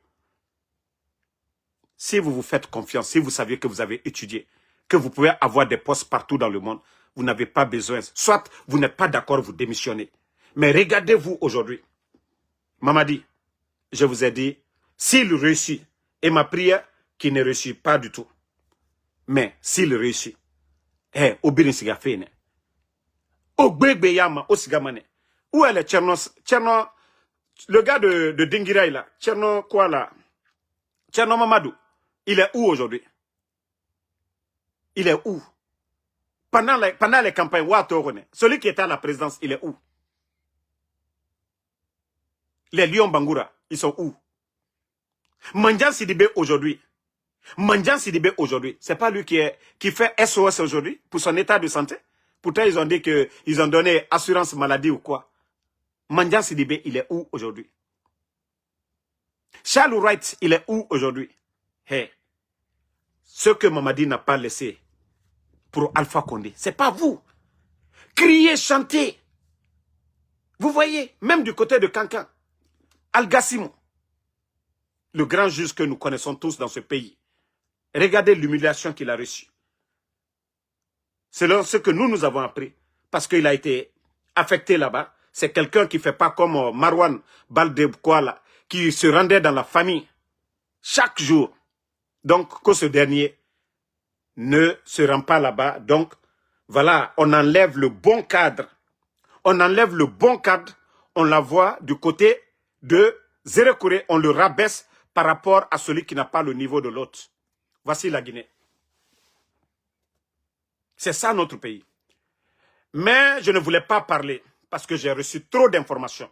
Si vous vous faites confiance, si vous saviez que vous avez étudié, que vous pouvez avoir des postes partout dans le monde, vous n'avez pas besoin. Soit vous n'êtes pas d'accord, vous démissionnez. Mais regardez-vous aujourd'hui. Mamadi, je vous ai dit, s'il réussit, et ma prière qui ne réussit pas du tout, mais s'il réussit, Obiri Sigafene, Ogbegbe Osigamane, où est le Tcherno, le gars de Dingirai là, Tcherno quoi là, Tcherno Mamadou, il est où aujourd'hui? Il est où? Pendant les campagnes, celui qui était à la présidence, il est où? Les Lions Bangoura, ils sont où? Mandian Sidibé aujourd'hui. Mandian Sidibé aujourd'hui, c'est pas lui qui fait SOS aujourd'hui pour son état de santé. Pourtant, ils ont dit qu'ils ont donné assurance maladie ou quoi. Mandian Sidibé, il est où aujourd'hui? Charles Wright, il est où aujourd'hui? Hey, ce que Mamadi n'a pas laissé pour Alpha Condé, c'est pas vous. Criez, chantez. Vous voyez, même du côté de Kankan, Al-Gassimo, le grand juge que nous connaissons tous dans ce pays. Regardez l'humiliation qu'il a reçue. Selon ce que nous avons appris, parce qu'il a été affecté là-bas, c'est quelqu'un qui ne fait pas comme Marwan Baldebkwala, qui se rendait dans la famille chaque jour. Donc, que ce dernier ne se rend pas là-bas. Donc, voilà, on enlève le bon cadre. On enlève le bon cadre, on la voit du côté de Zérekouré, on le rabaisse par rapport à celui qui n'a pas le niveau de l'autre. Voici la Guinée. C'est ça notre pays. Mais je ne voulais pas parler parce que j'ai reçu trop d'informations.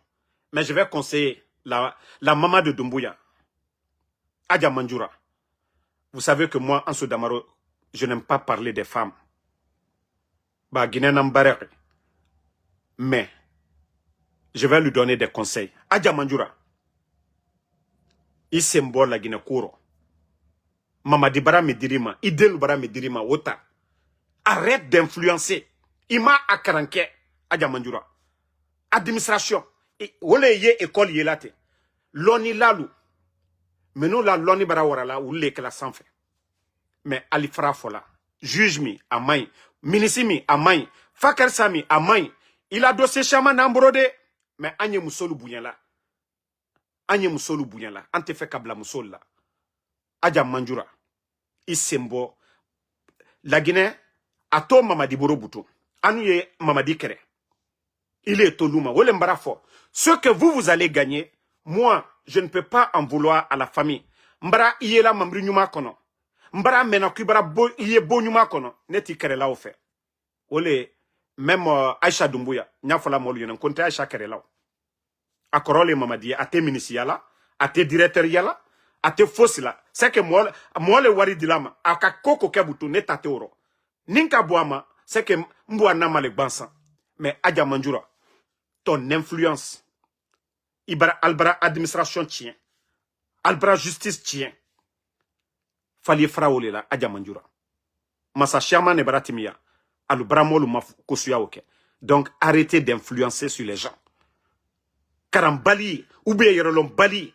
Mais je vais conseiller la maman de Doumbouya, Adja Mandjoura. Vous savez que moi, en Soudamaro, je n'aime pas parler des femmes. Bah, Guinée n'embarque. Mais, je vais lui donner des conseils. Adja Mandjoura. Il symbole la Guinée Kouro. Mamadi Bara Medirima, Idel Bara Medirima, Wota. Arrête d'influencer. Ima Akaranke, Adja Mandjoura. Administration. Wole ye école yelate. Loni lalu. Mais nous la loni bara warala ou le que la sans fait. Mais alifra fola. Juge mi amay. Minisimi amay. Fakar sami amay. Il a dossier chaman ambrode. Mais anye musolu bouyan Anye musolu bouyan Ante fait kabla musol la. Adja Mandjoura. Isembo. La Guinée. Ato Mamadi Borobuto. Anouye Mamadi Kere. Il est Toluma. Ce que vous allez gagner, moi, je ne peux pas en vouloir à la famille. Mbara Iela Mambri Nyuma Kono. Mbara Menakubara Iye Bo Nyuma Kono. Neti Kere la offert. Ole, même Aïcha Doumbouya. Nyafala Molu Yonan. Konte Aïcha Kere la. Akorole Mamadi. Ate ministre yala. Ate directeur yala. Ate fossi la. C'est que moi le wari dilama. Aka koko kebutu netate oro. Ninka Boama, c'est que Mbouana Male Bansan. Mais Adja Manjura, ton influence, Ibra Albra administration tient, Albra justice tient. Fallait fraoler là, Adja Manjura. Massa Chiama ne Baratimia, Alubra Molu Kosuya Oke. Donc arrêtez d'influencer sur les gens. Karambali, ou bien Yerolom Bali,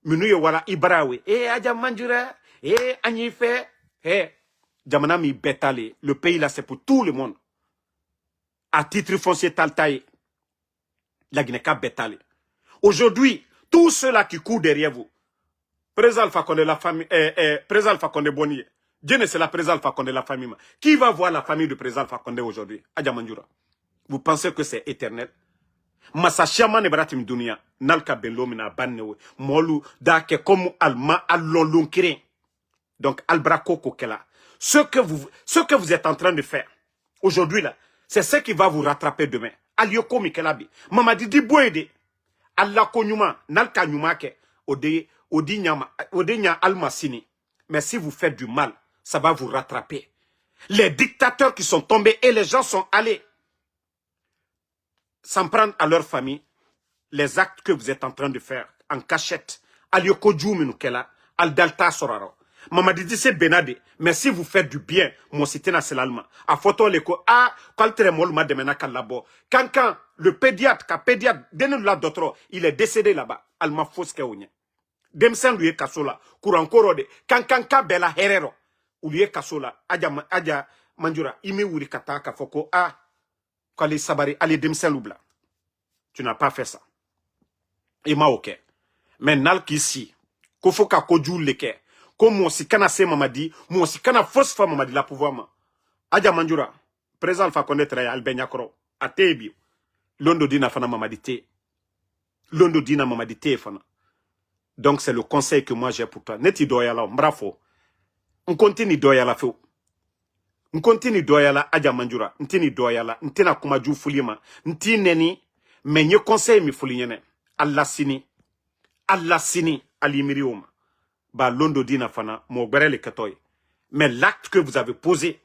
Minuye Wala Ibrawe, Adja Manjura, Agnife, Jamana mi betale, le pays là c'est pour tout le monde. À titre foncier Taltaï, la Guinée-Ka betale. Aujourd'hui, tous ceux-là qui courent derrière vous, Président Alpha Condé, la famille, Président Alpha Condé Boni, Dieu ne c'est la Président Alpha Condé, la famille. Qui va voir la famille du Président Alpha Condé aujourd'hui? Adja Manjura. Vous pensez que c'est éternel? Massa Chiama ne Baratim Dunia, Nalka Belomina Bannewe, Molu, Dake comme Alma Allolunkire. Donc, Albrako Kokela. Ce que vous êtes en train de faire aujourd'hui là, c'est ce qui va vous rattraper demain. Alioko Mikelabi. Mamadi di boede. Allah konyuma, nalka nyumake, odi nya almasini. Mais si vous faites du mal, ça va vous rattraper. Les dictateurs qui sont tombés et les gens sont allés s'en prendre à leur famille, les actes que vous êtes en train de faire en cachette. Alioko Djouminukela, Aldalta Soraro. Mamadi dit c'est Benade, mais si vous faites du bien, mon cité nationalement, à photo l'écho, quand le pédiatre, il est décédé là-bas, Alma Foske Onya. Demsen lui est Kassola, Kourankoro de, Kankanka Bella Herero, ou lui est Kassola, Adja Manjura, Ime Wuri Kataka Foko, Kali Sabari, Ali Demsen Loubla. Tu n'as pas fait ça. Ima ok. Mais Nalk ici, Kofoka Kodjou Leke, comme moi si kana se mamadi, moi si kana force femme mamadi la pouvoir ma. Adja Manjura, président Alpha Condé très Albenia Koro, a tebi. Londo dina fana mamadi te. Londo dina mamadi te fana. Donc c'est le conseil que moi j'ai pour toi. Neti doyala, bravo. On continue doyala feu. On continue doyala Adja Manjura. Ntini doyala, ntina kumaju fulima. Nti neni, mais nye conseil mi fulinyene. Allah sini, alimirioma. Ba londo dina fana, mo le katoy. Mais l'acte que vous avez posé,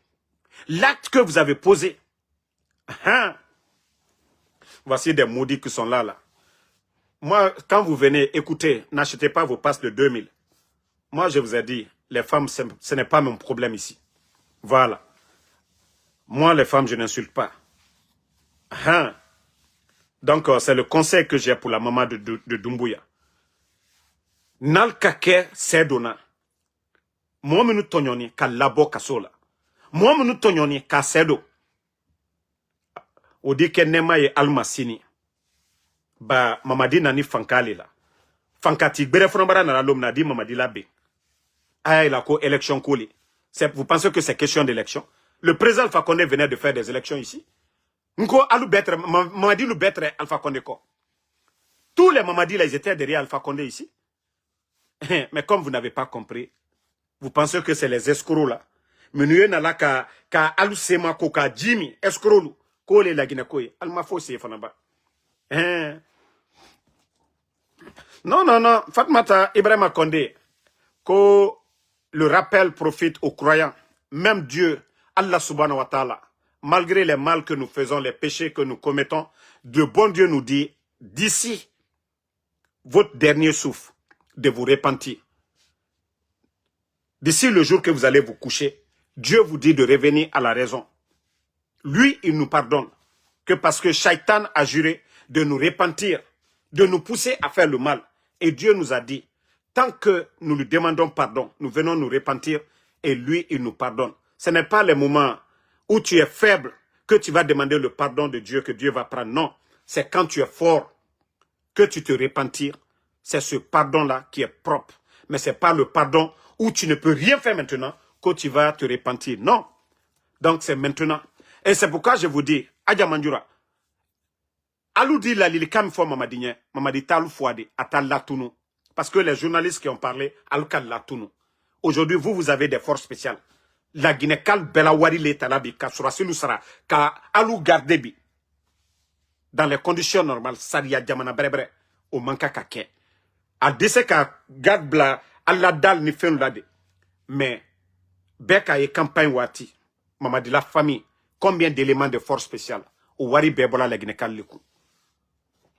voici des maudits qui sont là. Moi, quand vous venez, écoutez, n'achetez pas vos passes de 2000. Moi, je vous ai dit, les femmes, ce n'est pas mon problème ici. Voilà. Moi, les femmes, je n'insulte pas. Donc, c'est le conseil que j'ai pour la maman de Doumbouya. Nalkake sedona. Moi menu tonyoni ka labo kasola. Moi menu tonyoni ka sedo. Odi ke nema ye almasini. Ba mamadi nani fankali la. Fankati gbere frombara na lom na di mamadi labe. Aya la ko élection koli. Vous pensez que c'est question d'élection? Le président Alpha Condé venait de faire des élections ici. Nko alu betre mamadi lu betre Alpha Condé ko. Tous les mamadi là ils étaient derrière Alpha Condé ici. Mais comme vous n'avez pas compris, vous pensez que c'est les escrocs là. Mais nous n'avons là qu'à alusema koka Jimmy escroc ko le la Guinée alma fausse fanaba. Non, Fatmata Ibrahima Condé, que le rappel profite aux croyants, même Dieu, Allah subhanahu wa ta'ala, malgré les mal que nous faisons, les péchés que nous commettons, de bon Dieu nous dit, d'ici votre dernier souffle, de vous repentir. D'ici le jour que vous allez vous coucher, Dieu vous dit de revenir à la raison. Lui, il nous pardonne. Que parce que Shaitan a juré de nous repentir, de nous pousser à faire le mal. Et Dieu nous a dit, tant que nous lui demandons pardon, nous venons nous repentir et lui, il nous pardonne. Ce n'est pas le moment où tu es faible que tu vas demander le pardon de Dieu, que Dieu va prendre. Non, c'est quand tu es fort que tu te repentir. C'est ce pardon-là qui est propre. Mais ce n'est pas le pardon où tu ne peux rien faire maintenant que tu vas te repentir. Non. Donc c'est maintenant. Et c'est pourquoi je vous dis, Adja Manjura, alou di la lilikam fo mamadinye, mamadi talu fouade, atal latunu. Parce que les journalistes qui ont parlé, alukal latunu. Aujourd'hui, vous avez des forces spéciales. La Guinée kal belawari le talabi, ka surasilu sara, ka alou gardebi. Dans les conditions normales, saria jamana brebre, au manka kake. A dese ka gadbla, alla dal ni fen lade. Mais, beka ye campagne wati. Mamadi, la famille, combien d'éléments de force spéciale? Au wari bebola la Guinée Kalikou.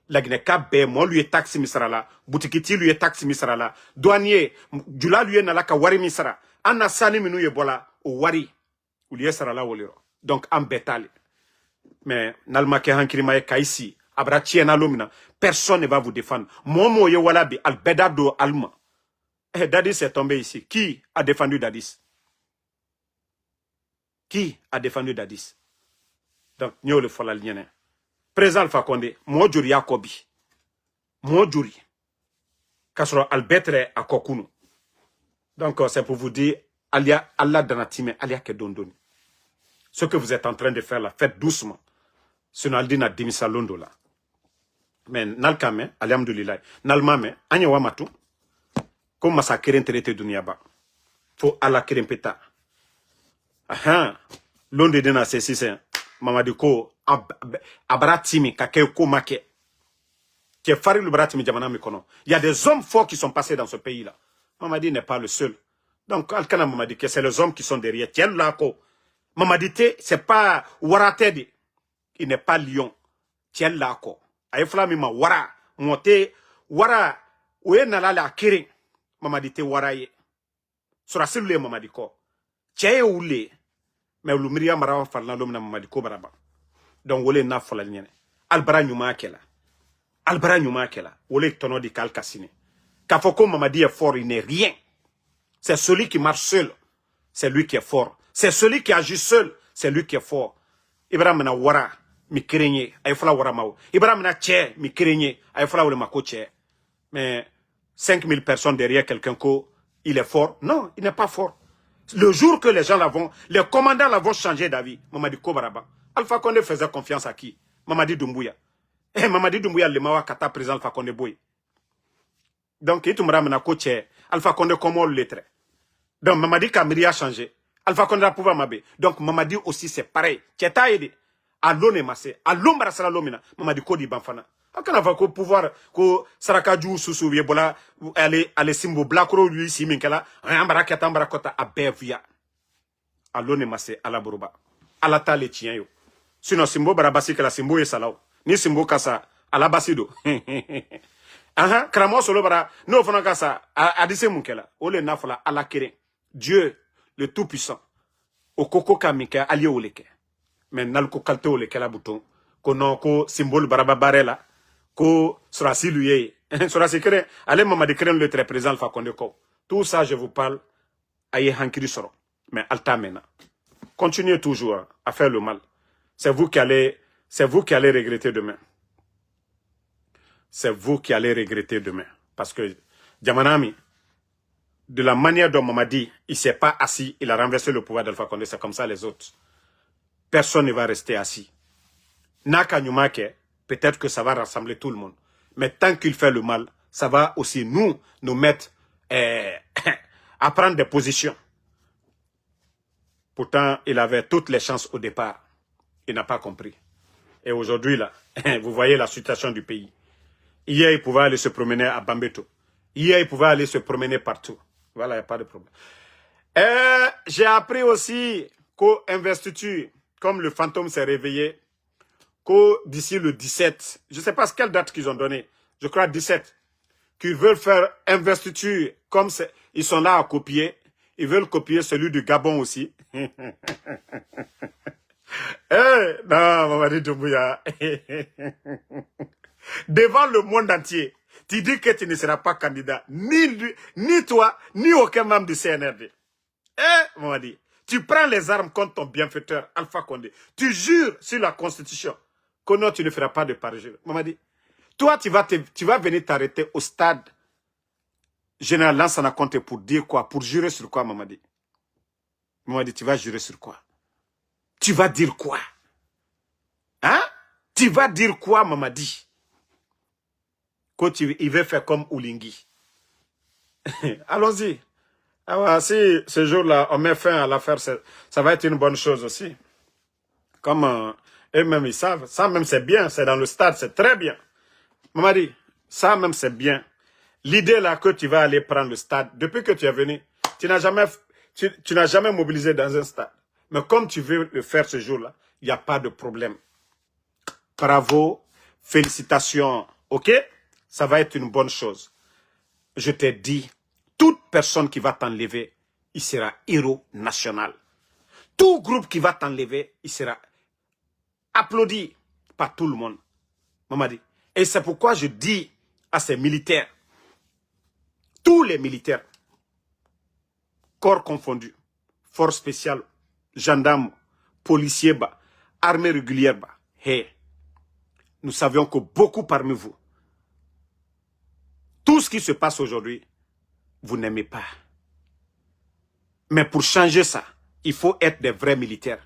La Guinée Kabé, moi lui est taxi misrala, Boutikiti lui est taxi misrala, douanier, Djula lui est nalaka wari misra, Anna Sani minou yebola, au wari, ou lui est sarala woliro. Donc, en bétal. Mais, nalma ke hankirima e kaisi, abrachi na lomina, personne ne va vous défendre. Momo ye walabi, albedado alma. Eh, Dadis est tombé ici. Qui a défendu Dadis? Qui a défendu Dadis? Donc, nous le faut la ligne. Président Alpha Condé, moi juri Yakobi. Moi juri. Kasro albetre à Kokunu. Donc, c'est pour vous dire, alia Allah danatime, alia ke dondoni. Ce que vous êtes en train de faire là, faites doucement. Sinon, Aldina dimisa londo là. Mais, nalkame, alhamdulillah, nalmame, anya wamatu, comme masa keren traité dunyaba. Faut ala keren peta. Aha, londo dena c'est si c'est, mamadi ko, abratimi, kake ko make. Qui est Farid Bratimi Djamana Mikono. Il y a des hommes forts qui sont passés dans ce pays-là. Mamadi n'est pas le seul. Donc, Alkana Mamadi, que c'est les hommes qui sont derrière. Tiens, là, ko. Mamadi, c'est pas Waratedi. Il n'est pas lion. Tiens, là, ko. Aïfla Mima, Wara. Monte, Wara. Oué nala la kiri. Mamadi, Waraye. Sura silule Mamadi ko. Tiens, oule. Mais l'Umria Marawa Falna Lomna Mamadi ko Baraba. Donc, Wole na fola ligne. Albara Nyuma Kela. Albara Nyuma Kela. Wole tono di Kal Kassine. Kafoko Mamadi est fort, il n'est rien. C'est celui qui marche seul. C'est lui qui est fort. C'est celui qui agit seul. C'est lui qui est fort. Ibrahim na wara. Mi kerenye. Aïfla wara mao. Ibrahim na tche. Mi kerenye. Aïfla wale mako tche. Mais 5000 personnes derrière quelqu'un ko, il est fort. Non, il n'est pas fort. Le jour que les gens l'avont, les commandants l'avont changé d'avis. Mamadi Kobaraba. Alpha Condé faisait confiance à qui? Mamadi Doumbouya. Eh, Mamadi Doumbouya, le mawa kata président Alpha Condé Boy. Donc, il m'a ramené à coach Alpha Condé comme on le trait. Donc, Mamadi Kamiri a changé. Alpha Condé a pouvoir m'aber. Donc, Mamadi aussi, c'est pareil. Tcheta aidé. À l'on est massé. À l'ombre à Salalomina. Mamadi Kodi Banfana. Quand on va pouvoir, que Sarakadjou, Soussou, Yebola, aller Simbo, Blakro, lui, Siminkela, Ambarakata, Ambarakota, à Bevia. À l'on est massé, à la Boruba. À la tale tien yo. Sinon, Simbo Barabasi, que la Simbo est salao. Ni Simbo Kassa, à la Basido. Aha, Kramo solo bara, no fana kasa, a dise munkela, ole nafola, à la kere. Dieu, le Tout-Puissant, au koko kamika, allié au leke. Mais nalko kalte au leke la bouton, ko non ko symbole baraba barela, ko surasi lui, surasi kere, allez maman de créer le très présent Alpha Condé ko. Tout ça, je vous parle, aye hankiri soro. Mais alta mena. Continuez toujours à faire le mal. C'est vous qui allez regretter demain. C'est vous qui allez regretter demain. Parce que Djamanami, de la manière dont Mamadi, il ne s'est pas assis, il a renversé le pouvoir d'Alpha Condé, c'est comme ça les autres. Personne ne va rester assis. Naka Nyumake, peut-être que ça va rassembler tout le monde. Mais tant qu'il fait le mal, ça va aussi nous mettre à prendre des positions. Pourtant, il avait toutes les chances au départ. Il n'a pas compris. Et aujourd'hui, là, vous voyez la situation du pays. Hier, il pouvait aller se promener à Bambeto. Hier, il pouvait aller se promener partout. Voilà, il n'y a pas de problème. J'ai appris aussi qu'au investiture, comme le fantôme s'est réveillé, que d'ici le 17, je ne sais pas quelle date qu'ils ont donné, je crois 17, qu'ils veulent faire investiture, comme ils sont là à copier, ils veulent copier celui du Gabon aussi. Non, Mamadi Doumbouya. Devant le monde entier, tu dis que tu ne seras pas candidat, ni toi, ni aucun membre du CNRD. Mamadi, tu prends les armes contre ton bienfaiteur, Alpha Condé. Tu jures sur la Constitution que non, tu ne feras pas de parjure. Mamadi, toi, tu vas venir t'arrêter au stade général Lansana Conté pour dire quoi? Pour jurer sur quoi, Mamadi? Mamadi, tu vas jurer sur quoi? Tu vas dire quoi? Hein? Tu vas dire quoi, Mamadi? Il veut faire comme Oulingi. Allons-y. Alors, si ce jour-là, on met fin à l'affaire, ça va être une bonne chose aussi. Comme eux-mêmes, ils savent. Ça même, c'est bien. C'est dans le stade, c'est très bien. Mamadi, ça même, c'est bien. L'idée là que tu vas aller prendre le stade, depuis que tu es venu, tu n'as jamais mobilisé dans un stade. Mais comme tu veux le faire ce jour-là, il n'y a pas de problème. Bravo, félicitations, ok? Ça va être une bonne chose. Je t'ai dit, toute personne qui va t'enlever, il sera héros national. Tout groupe qui va t'enlever, il sera applaudi par tout le monde. Mamadi. Et c'est pourquoi je dis à ces militaires, tous les militaires, corps confondus, forces spéciales, gendarmes, policiers, armée régulière, hey, nous savions que beaucoup parmi vous, tout ce qui se passe aujourd'hui, vous n'aimez pas. Mais pour changer ça, il faut être des vrais militaires.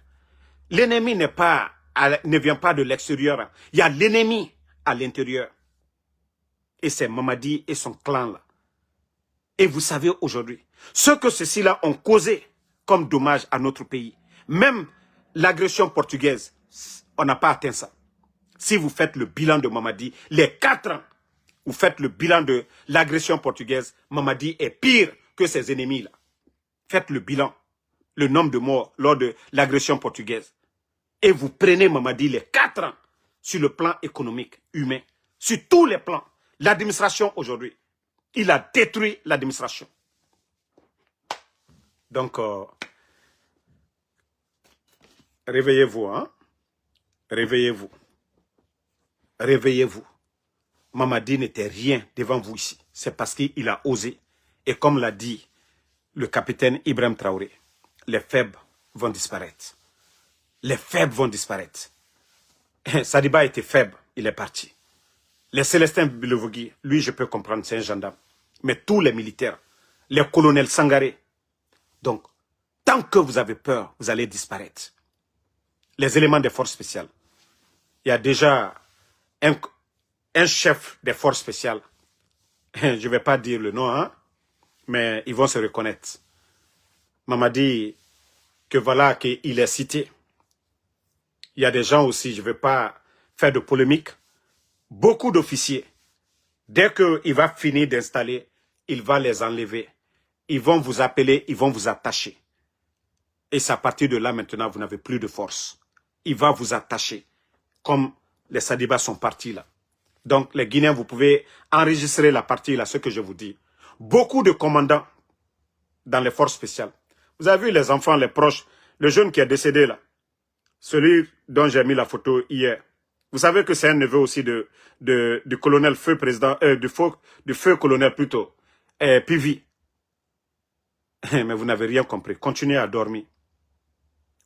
L'ennemi ne vient pas de l'extérieur. Il y a l'ennemi à l'intérieur. Et c'est Mamadi et son clan là. Et vous savez aujourd'hui, ce que ceux-ci-là ont causé comme dommage à notre pays, même l'agression portugaise, on n'a pas atteint ça. Si vous faites le bilan de Mamadi, les 4 ans, vous faites le bilan de l'agression portugaise, Mamadi est pire que ses ennemis-là. Faites le bilan, le nombre de morts lors de l'agression portugaise. Et vous prenez Mamadi les 4 ans sur le plan économique, humain, sur tous les plans. L'administration aujourd'hui, il a détruit l'administration. Donc, réveillez-vous, hein? Réveillez-vous. Réveillez-vous. Mamadi n'était rien devant vous ici. C'est parce qu'il a osé. Et comme l'a dit le capitaine Ibrahim Traoré, les faibles vont disparaître. Les faibles vont disparaître. Sadiba était faible, il est parti. Les Célestins Bilevogui, lui je peux comprendre, c'est un gendarme. Mais tous les militaires, les colonels Sangaré. Donc, tant que vous avez peur, vous allez disparaître. Les éléments des forces spéciales. Il y a déjà un chef des forces spéciales. Je ne vais pas dire le nom, hein, mais ils vont se reconnaître. Mamadi, que voilà, qu'il est cité. Il y a des gens aussi, je ne vais pas faire de polémique. Beaucoup d'officiers, dès qu'il va finir d'installer, il va les enlever. Ils vont vous appeler, ils vont vous attacher. Et c'est à partir de là, maintenant, vous n'avez plus de force. Il va vous attacher. Comme les Sadibas sont partis là. Donc, les Guinéens, vous pouvez enregistrer la partie là, ce que je vous dis. Beaucoup de commandants dans les forces spéciales. Vous avez vu les enfants, les proches, le jeune qui est décédé là. Celui dont j'ai mis la photo hier. Vous savez que c'est un neveu aussi du colonel feu président, du feu colonel plutôt, Pivi. Mais vous n'avez rien compris. Continuez à dormir.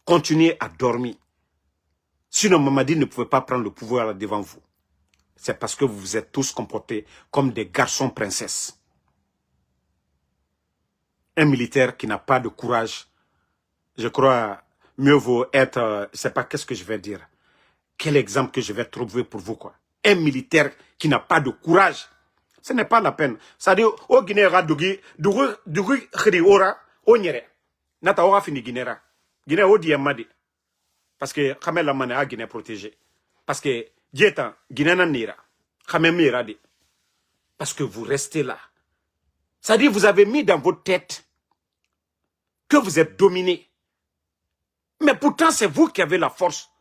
Continuez à dormir. Sinon, Mamadi ne pouvait pas prendre le pouvoir devant vous. C'est parce que vous vous êtes tous comportés comme des garçons princesses. Un militaire qui n'a pas de courage, je crois, mieux vaut être, je ne sais pas qu'est-ce que je vais dire. Quel exemple que je vais trouver pour vous, quoi. Un militaire qui n'a pas de courage, ce n'est pas la peine. C'est-à-dire, au Guinée, Dugu Khiri Ora, au Nyere. Nata Ora fini Guinée. Guinée, au Diamadi. Parce que, Khamel Lamane a Guinée protégée. Parce que, Dietan, Guinée Nanira. Khamel Miradi. Parce que vous restez là. C'est-à-dire, vous avez mis dans votre tête que vous êtes dominé. Mais pourtant, c'est vous qui avez la force.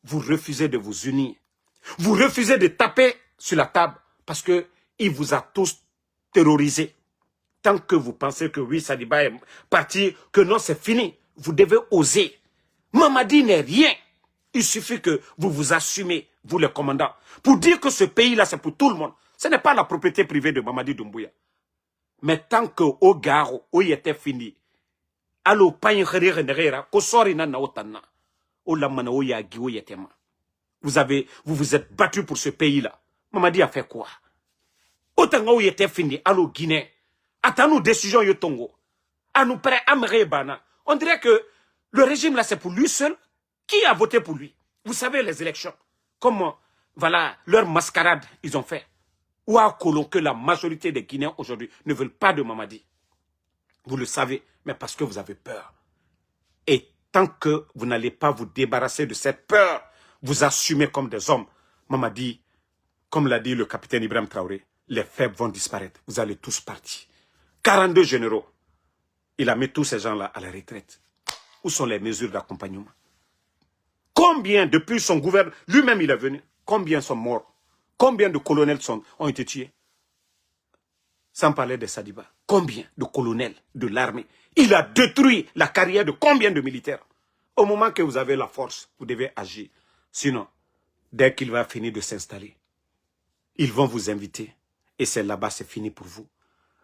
Vous refusez de vous unir. Vous refusez de taper sur la table parce qu'il vous a tous terrorisés. Tant que vous pensez que oui, Sadiba est parti, que non, c'est fini. Vous devez oser. Mamadi n'est rien. Il suffit que vous vous assumez, vous les commandants, pour dire que ce pays-là, c'est pour tout le monde. Ce n'est pas la propriété privée de Mamadi Doumbouya. Mais tant que au garo, où il était fini, allo pain renera, ko sori na naotana. Vous vous êtes battu pour ce pays-là. Mamadi a fait quoi? Autant où il était fini, allo Guinée. Attends-nous décision yotongo. À nous prêts à bana. On dirait que le régime là c'est pour lui seul. Qui a voté pour lui? Vous savez les élections. Comment, voilà, leur mascarade ils ont fait. Ou à Colon que la majorité des Guinéens aujourd'hui ne veulent pas de Mamadi. Vous le savez, mais parce que vous avez peur. Et tant que vous n'allez pas vous débarrasser de cette peur, vous assumez comme des hommes. Mamadi, comme l'a dit le capitaine Ibrahim Traoré, les faibles vont disparaître. Vous allez tous partir. 42 généraux. Il a mis tous ces gens-là à la retraite. Où sont les mesures d'accompagnement? Combien, depuis son gouvernement, lui-même il est venu, combien sont morts? Combien de colonels ont été tués? Sans parler de Sadiba. Combien de colonels de l'armée? Il a détruit la carrière de combien de militaires? Au moment que vous avez la force, vous devez agir. Sinon, dès qu'il va finir de s'installer, ils vont vous inviter. Et c'est là-bas, c'est fini pour vous.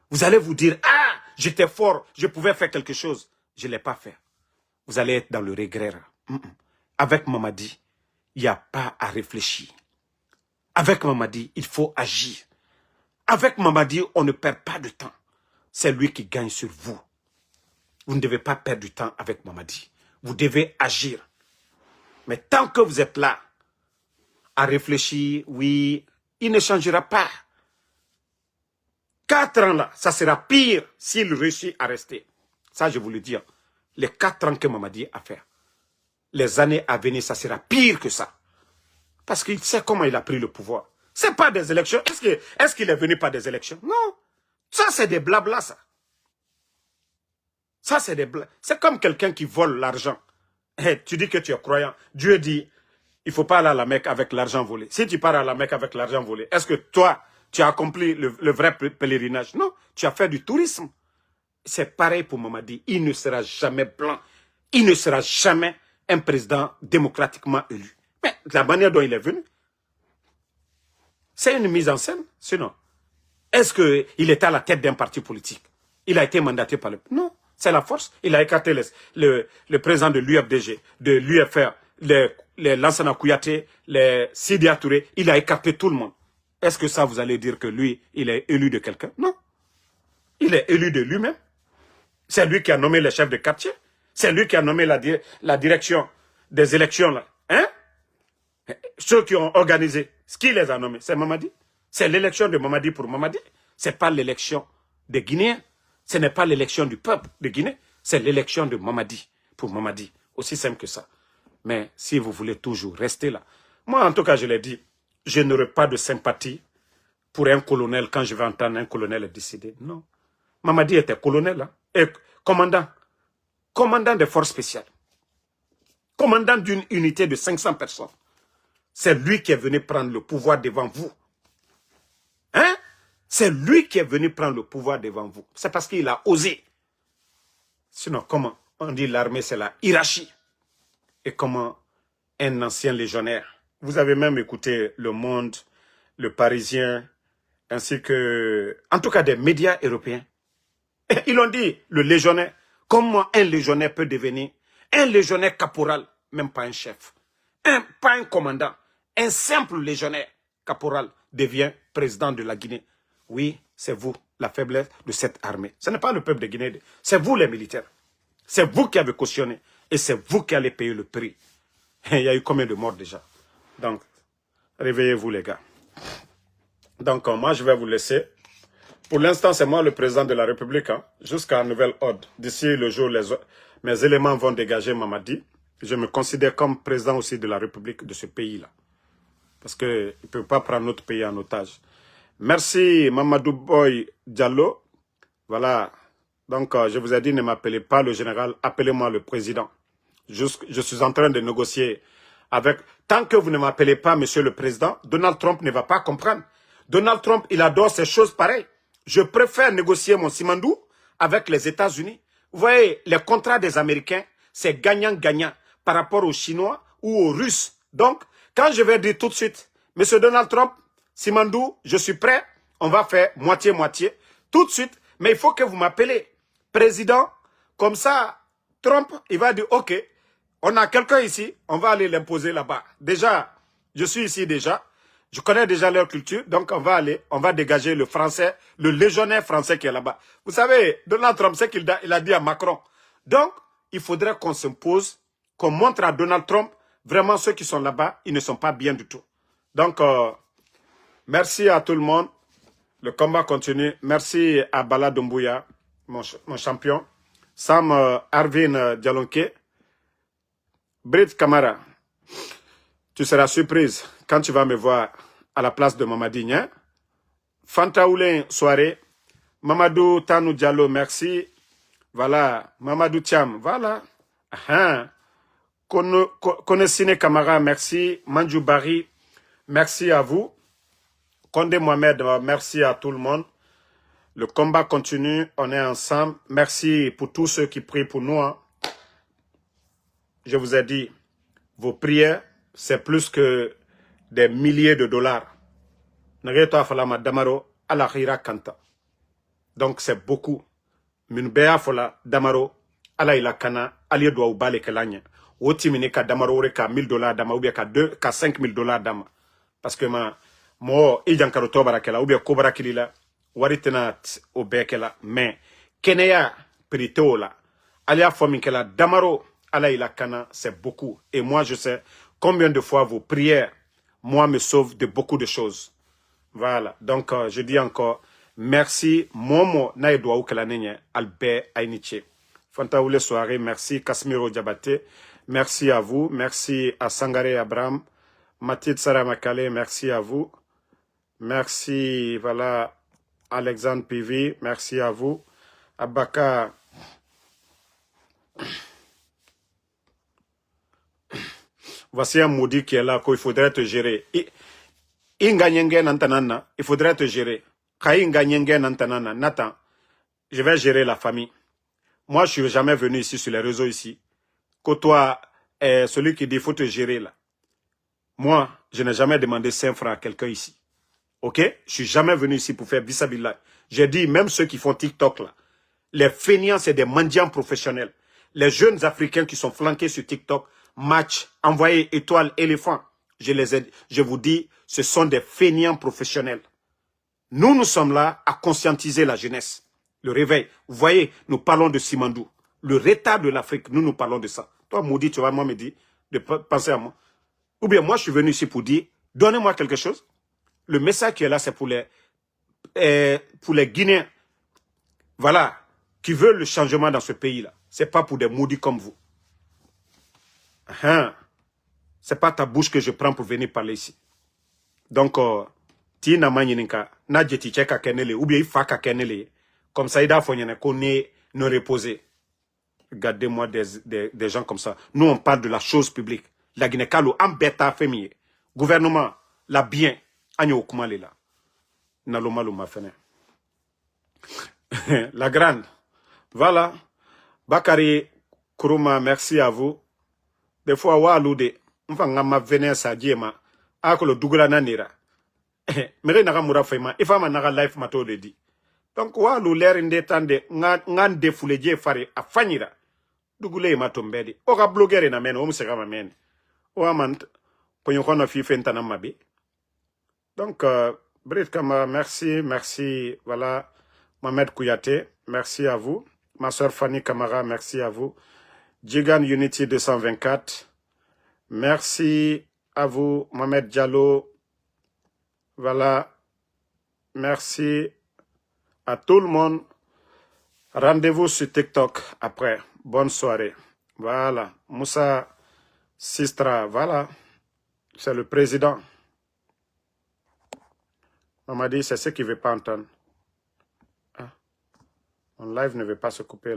Vous allez vous dire, ah, j'étais fort, je pouvais faire quelque chose. Je ne l'ai pas fait. Vous allez être dans le regret. Avec Mamadi, il n'y a pas à réfléchir. Avec Mamadi, il faut agir. Avec Mamadi, on ne perd pas de temps. C'est lui qui gagne sur vous. Vous ne devez pas perdre du temps avec Mamadi. Vous devez agir. Mais tant que vous êtes là, à réfléchir, oui, il ne changera pas. 4 ans là, ça sera pire s'il réussit à rester. Ça, je vous le dis. Les 4 ans que Mamadi a fait, les années à venir, ça sera pire que ça. Parce qu'il sait comment il a pris le pouvoir. Ce n'est pas des élections. Est-ce qu'il est venu par des élections? Non. Ça, c'est des blabla, ça. Ça, c'est des blabla. C'est comme quelqu'un qui vole l'argent. Hey, tu dis que tu es croyant. Dieu dit, il ne faut pas aller à la Mecque avec l'argent volé. Si tu pars à la Mecque avec l'argent volé, est-ce que toi, tu as accompli le vrai pèlerinage? Non, tu as fait du tourisme. C'est pareil pour Mamadi. Il ne sera jamais blanc. Il ne sera jamais un président démocratiquement élu. Mais la manière dont il est venu, c'est une mise en scène. Sinon, est-ce qu'il était à la tête d'un parti politique? Il a été mandaté par le... Non, c'est la force. Il a écarté le président de l'UFDG, de l'UFR, Lansana Kouyaté, les Sidi Touré. Il a écarté tout le monde. Est-ce que ça, vous allez dire que lui, il est élu de quelqu'un? Non. Il est élu de lui-même. C'est lui qui a nommé les chefs de quartier. C'est lui qui a nommé la direction des élections. Là. Hein? Ceux qui ont organisé, ce qui les a nommés, c'est Mamadi. C'est l'élection de Mamadi pour Mamadi. Ce n'est pas l'élection des Guinéens. Ce n'est pas l'élection du peuple de Guinée. C'est l'élection de Mamadi pour Mamadi. Aussi simple que ça. Mais si vous voulez toujours rester là, moi en tout cas je l'ai dit, je n'aurai pas de sympathie pour un colonel quand je vais entendre un colonel décider. Non. Mamadi était colonel hein, et commandant. Commandant des forces spéciales. Commandant d'une unité de 500 personnes. C'est lui qui est venu prendre le pouvoir devant vous. Hein? C'est lui qui est venu prendre le pouvoir devant vous. C'est parce qu'il a osé. Sinon, comment? On dit l'armée, c'est la hiérarchie. Et comment un ancien légionnaire. Vous avez même écouté Le Monde, Le Parisien, ainsi que, en tout cas, des médias européens. Et ils ont dit, le légionnaire, comment un légionnaire peut devenir un légionnaire caporal, même pas un chef, pas un commandant, un simple légionnaire caporal devient président de la Guinée. Oui, c'est vous, la faiblesse de cette armée. Ce n'est pas le peuple de Guinée, c'est vous les militaires. C'est vous qui avez cautionné et c'est vous qui allez payer le prix. Et il y a eu combien de morts déjà? Donc, réveillez-vous les gars. Donc, moi, je vais vous laisser. Pour l'instant, c'est moi le président de la République, hein, jusqu'à nouvel ordre. D'ici le jour, mes éléments vont dégager Mamadi. Je me considère comme président aussi de la République de ce pays-là. Parce qu'il ne peut pas prendre notre pays en otage. Merci Mamadou Boy Diallo. Voilà. Donc, je vous ai dit, ne m'appelez pas le général, appelez-moi le président. Je suis en train de négocier avec... Tant que vous ne m'appelez pas monsieur le président, Donald Trump ne va pas comprendre. Donald Trump, il adore ces choses pareilles. Je préfère négocier mon Simandou avec les États-Unis. Vous voyez, les contrats des Américains, c'est gagnant-gagnant par rapport aux Chinois ou aux Russes. Donc, quand je vais dire tout de suite, monsieur Donald Trump, Simandou, je suis prêt, on va faire moitié-moitié, tout de suite, mais il faut que vous m'appelez président. Comme ça, Trump, il va dire, ok, on a quelqu'un ici, on va aller l'imposer là-bas. Déjà, je suis ici déjà. Je connais déjà leur culture, donc on va dégager le français, le légionnaire français qui est là-bas. Vous savez, Donald Trump, c'est qu'il a dit à Macron. Donc, il faudrait qu'on s'impose, qu'on montre à Donald Trump, vraiment ceux qui sont là-bas, ils ne sont pas bien du tout. Donc, merci à tout le monde. Le combat continue. Merci à Bala Doumbouya, mon champion. Sam Arvin Dialonke. Britt Kamara, tu seras surprise quand tu vas me voir à la place de Mamadi Nia. Fanta Oulin, soirée. Mamadou Tanou Diallo, merci. Voilà. Mamadou Thiam, voilà. Hein. Konesine Kamara, merci. Manju Bari, merci à vous. Condé Mohamed, merci à tout le monde. Le combat continue, on est ensemble. Merci pour tous ceux qui prient pour nous. Hein. Je vous ai dit, vos prières, c'est plus que des milliers de dollars. Donc c'est beaucoup. Minbea fola damaro ala ila kana ali doit ubale kelanya. Oti minika damaro ka $1000 dama ou bien ka $5000 dama. Parce que mo ijankaro tobara kela ou bien kobara kilila waritena obekela mais keneya pritola alia fomikela damaro ala ila kana c'est beaucoup et moi je sais combien de fois vos prières moi me sauvent de beaucoup de choses. Voilà, donc je dis encore merci Momo Naïdoua Oukelanenye Albert Ainiche. Fantaoule soirée, merci Kasmiro Diabaté, merci à vous, merci à Sangaré Abraham, Mathilde Saramakale, merci à vous, merci, voilà, Alexandre Pivi, merci à vous, Abaka, voici un maudit qui est là, qu'il faudrait te gérer. Nantanana, il faudrait te gérer. Nathan, je vais gérer la famille. Moi, je suis jamais venu ici sur les réseaux ici. Que toi, celui qui dit faut te gérer là. Moi, je n'ai jamais demandé 5 francs à quelqu'un ici. Ok? Je suis jamais venu ici pour faire bisabilla. J'ai dit, même ceux qui font TikTok là, les fainéants, c'est des mendiants professionnels. Les jeunes Africains qui sont flanqués sur TikTok, match, envoyés étoiles, éléphants. Je vous dis, ce sont des fainéants professionnels. Nous sommes là à conscientiser la jeunesse. Le réveil. Vous voyez, nous parlons de Simandou. Le retard de l'Afrique, nous parlons de ça. Toi, Moudi, tu vas moi me dire de penser à moi. Ou bien moi, je suis venu ici pour dire, donnez-moi quelque chose. Le message qui est là, c'est pour les Guinéens. Voilà, qui veulent le changement dans ce pays-là. C'est pas pour des maudits comme vous. C'est pas ta bouche que je prends pour venir parler ici. Donc, ti na manyininka, na jeti cheka kenele, ou bien il fa ka kenele. Comme ça, il a fallu qu'on est non reposé. Regardez-moi des gens comme ça. Nous, on parle de la chose publique. La Guinée-Kalo, en bêta féminin. Gouvernement, la bien, agno kumale là. Naloma loma fene. La grande. Voilà. Bakari Kuruma, merci à vous. Des fois, wa alude. Enfin, ngama vene sa diema. Akolo dugula nanira. Mere naga mura fema. Ifama naga life mato de di. Donc, wa alu l'air indétende. Ngan defoule je fare a fanyira. Dugule mato mbedi. Oka blogger na mene. Omuseka ma mene. Owa man. Ponyokona fi fentana mabi. Donc, Brit Kamara, merci, merci. Voilà. Mohamed Kouyaté, merci à vous. Ma soeur Fanny Kamara, merci à vous. Jigan Unity 224, merci à vous. Mohamed Diallo, voilà. Merci à tout le monde. Rendez-vous sur TikTok après. Bonne soirée. Voilà. Moussa Sistra, voilà. C'est le président. On m'a dit, c'est ce qu'il ne veut pas entendre. Ah. Mon live ne veut pas se couper là.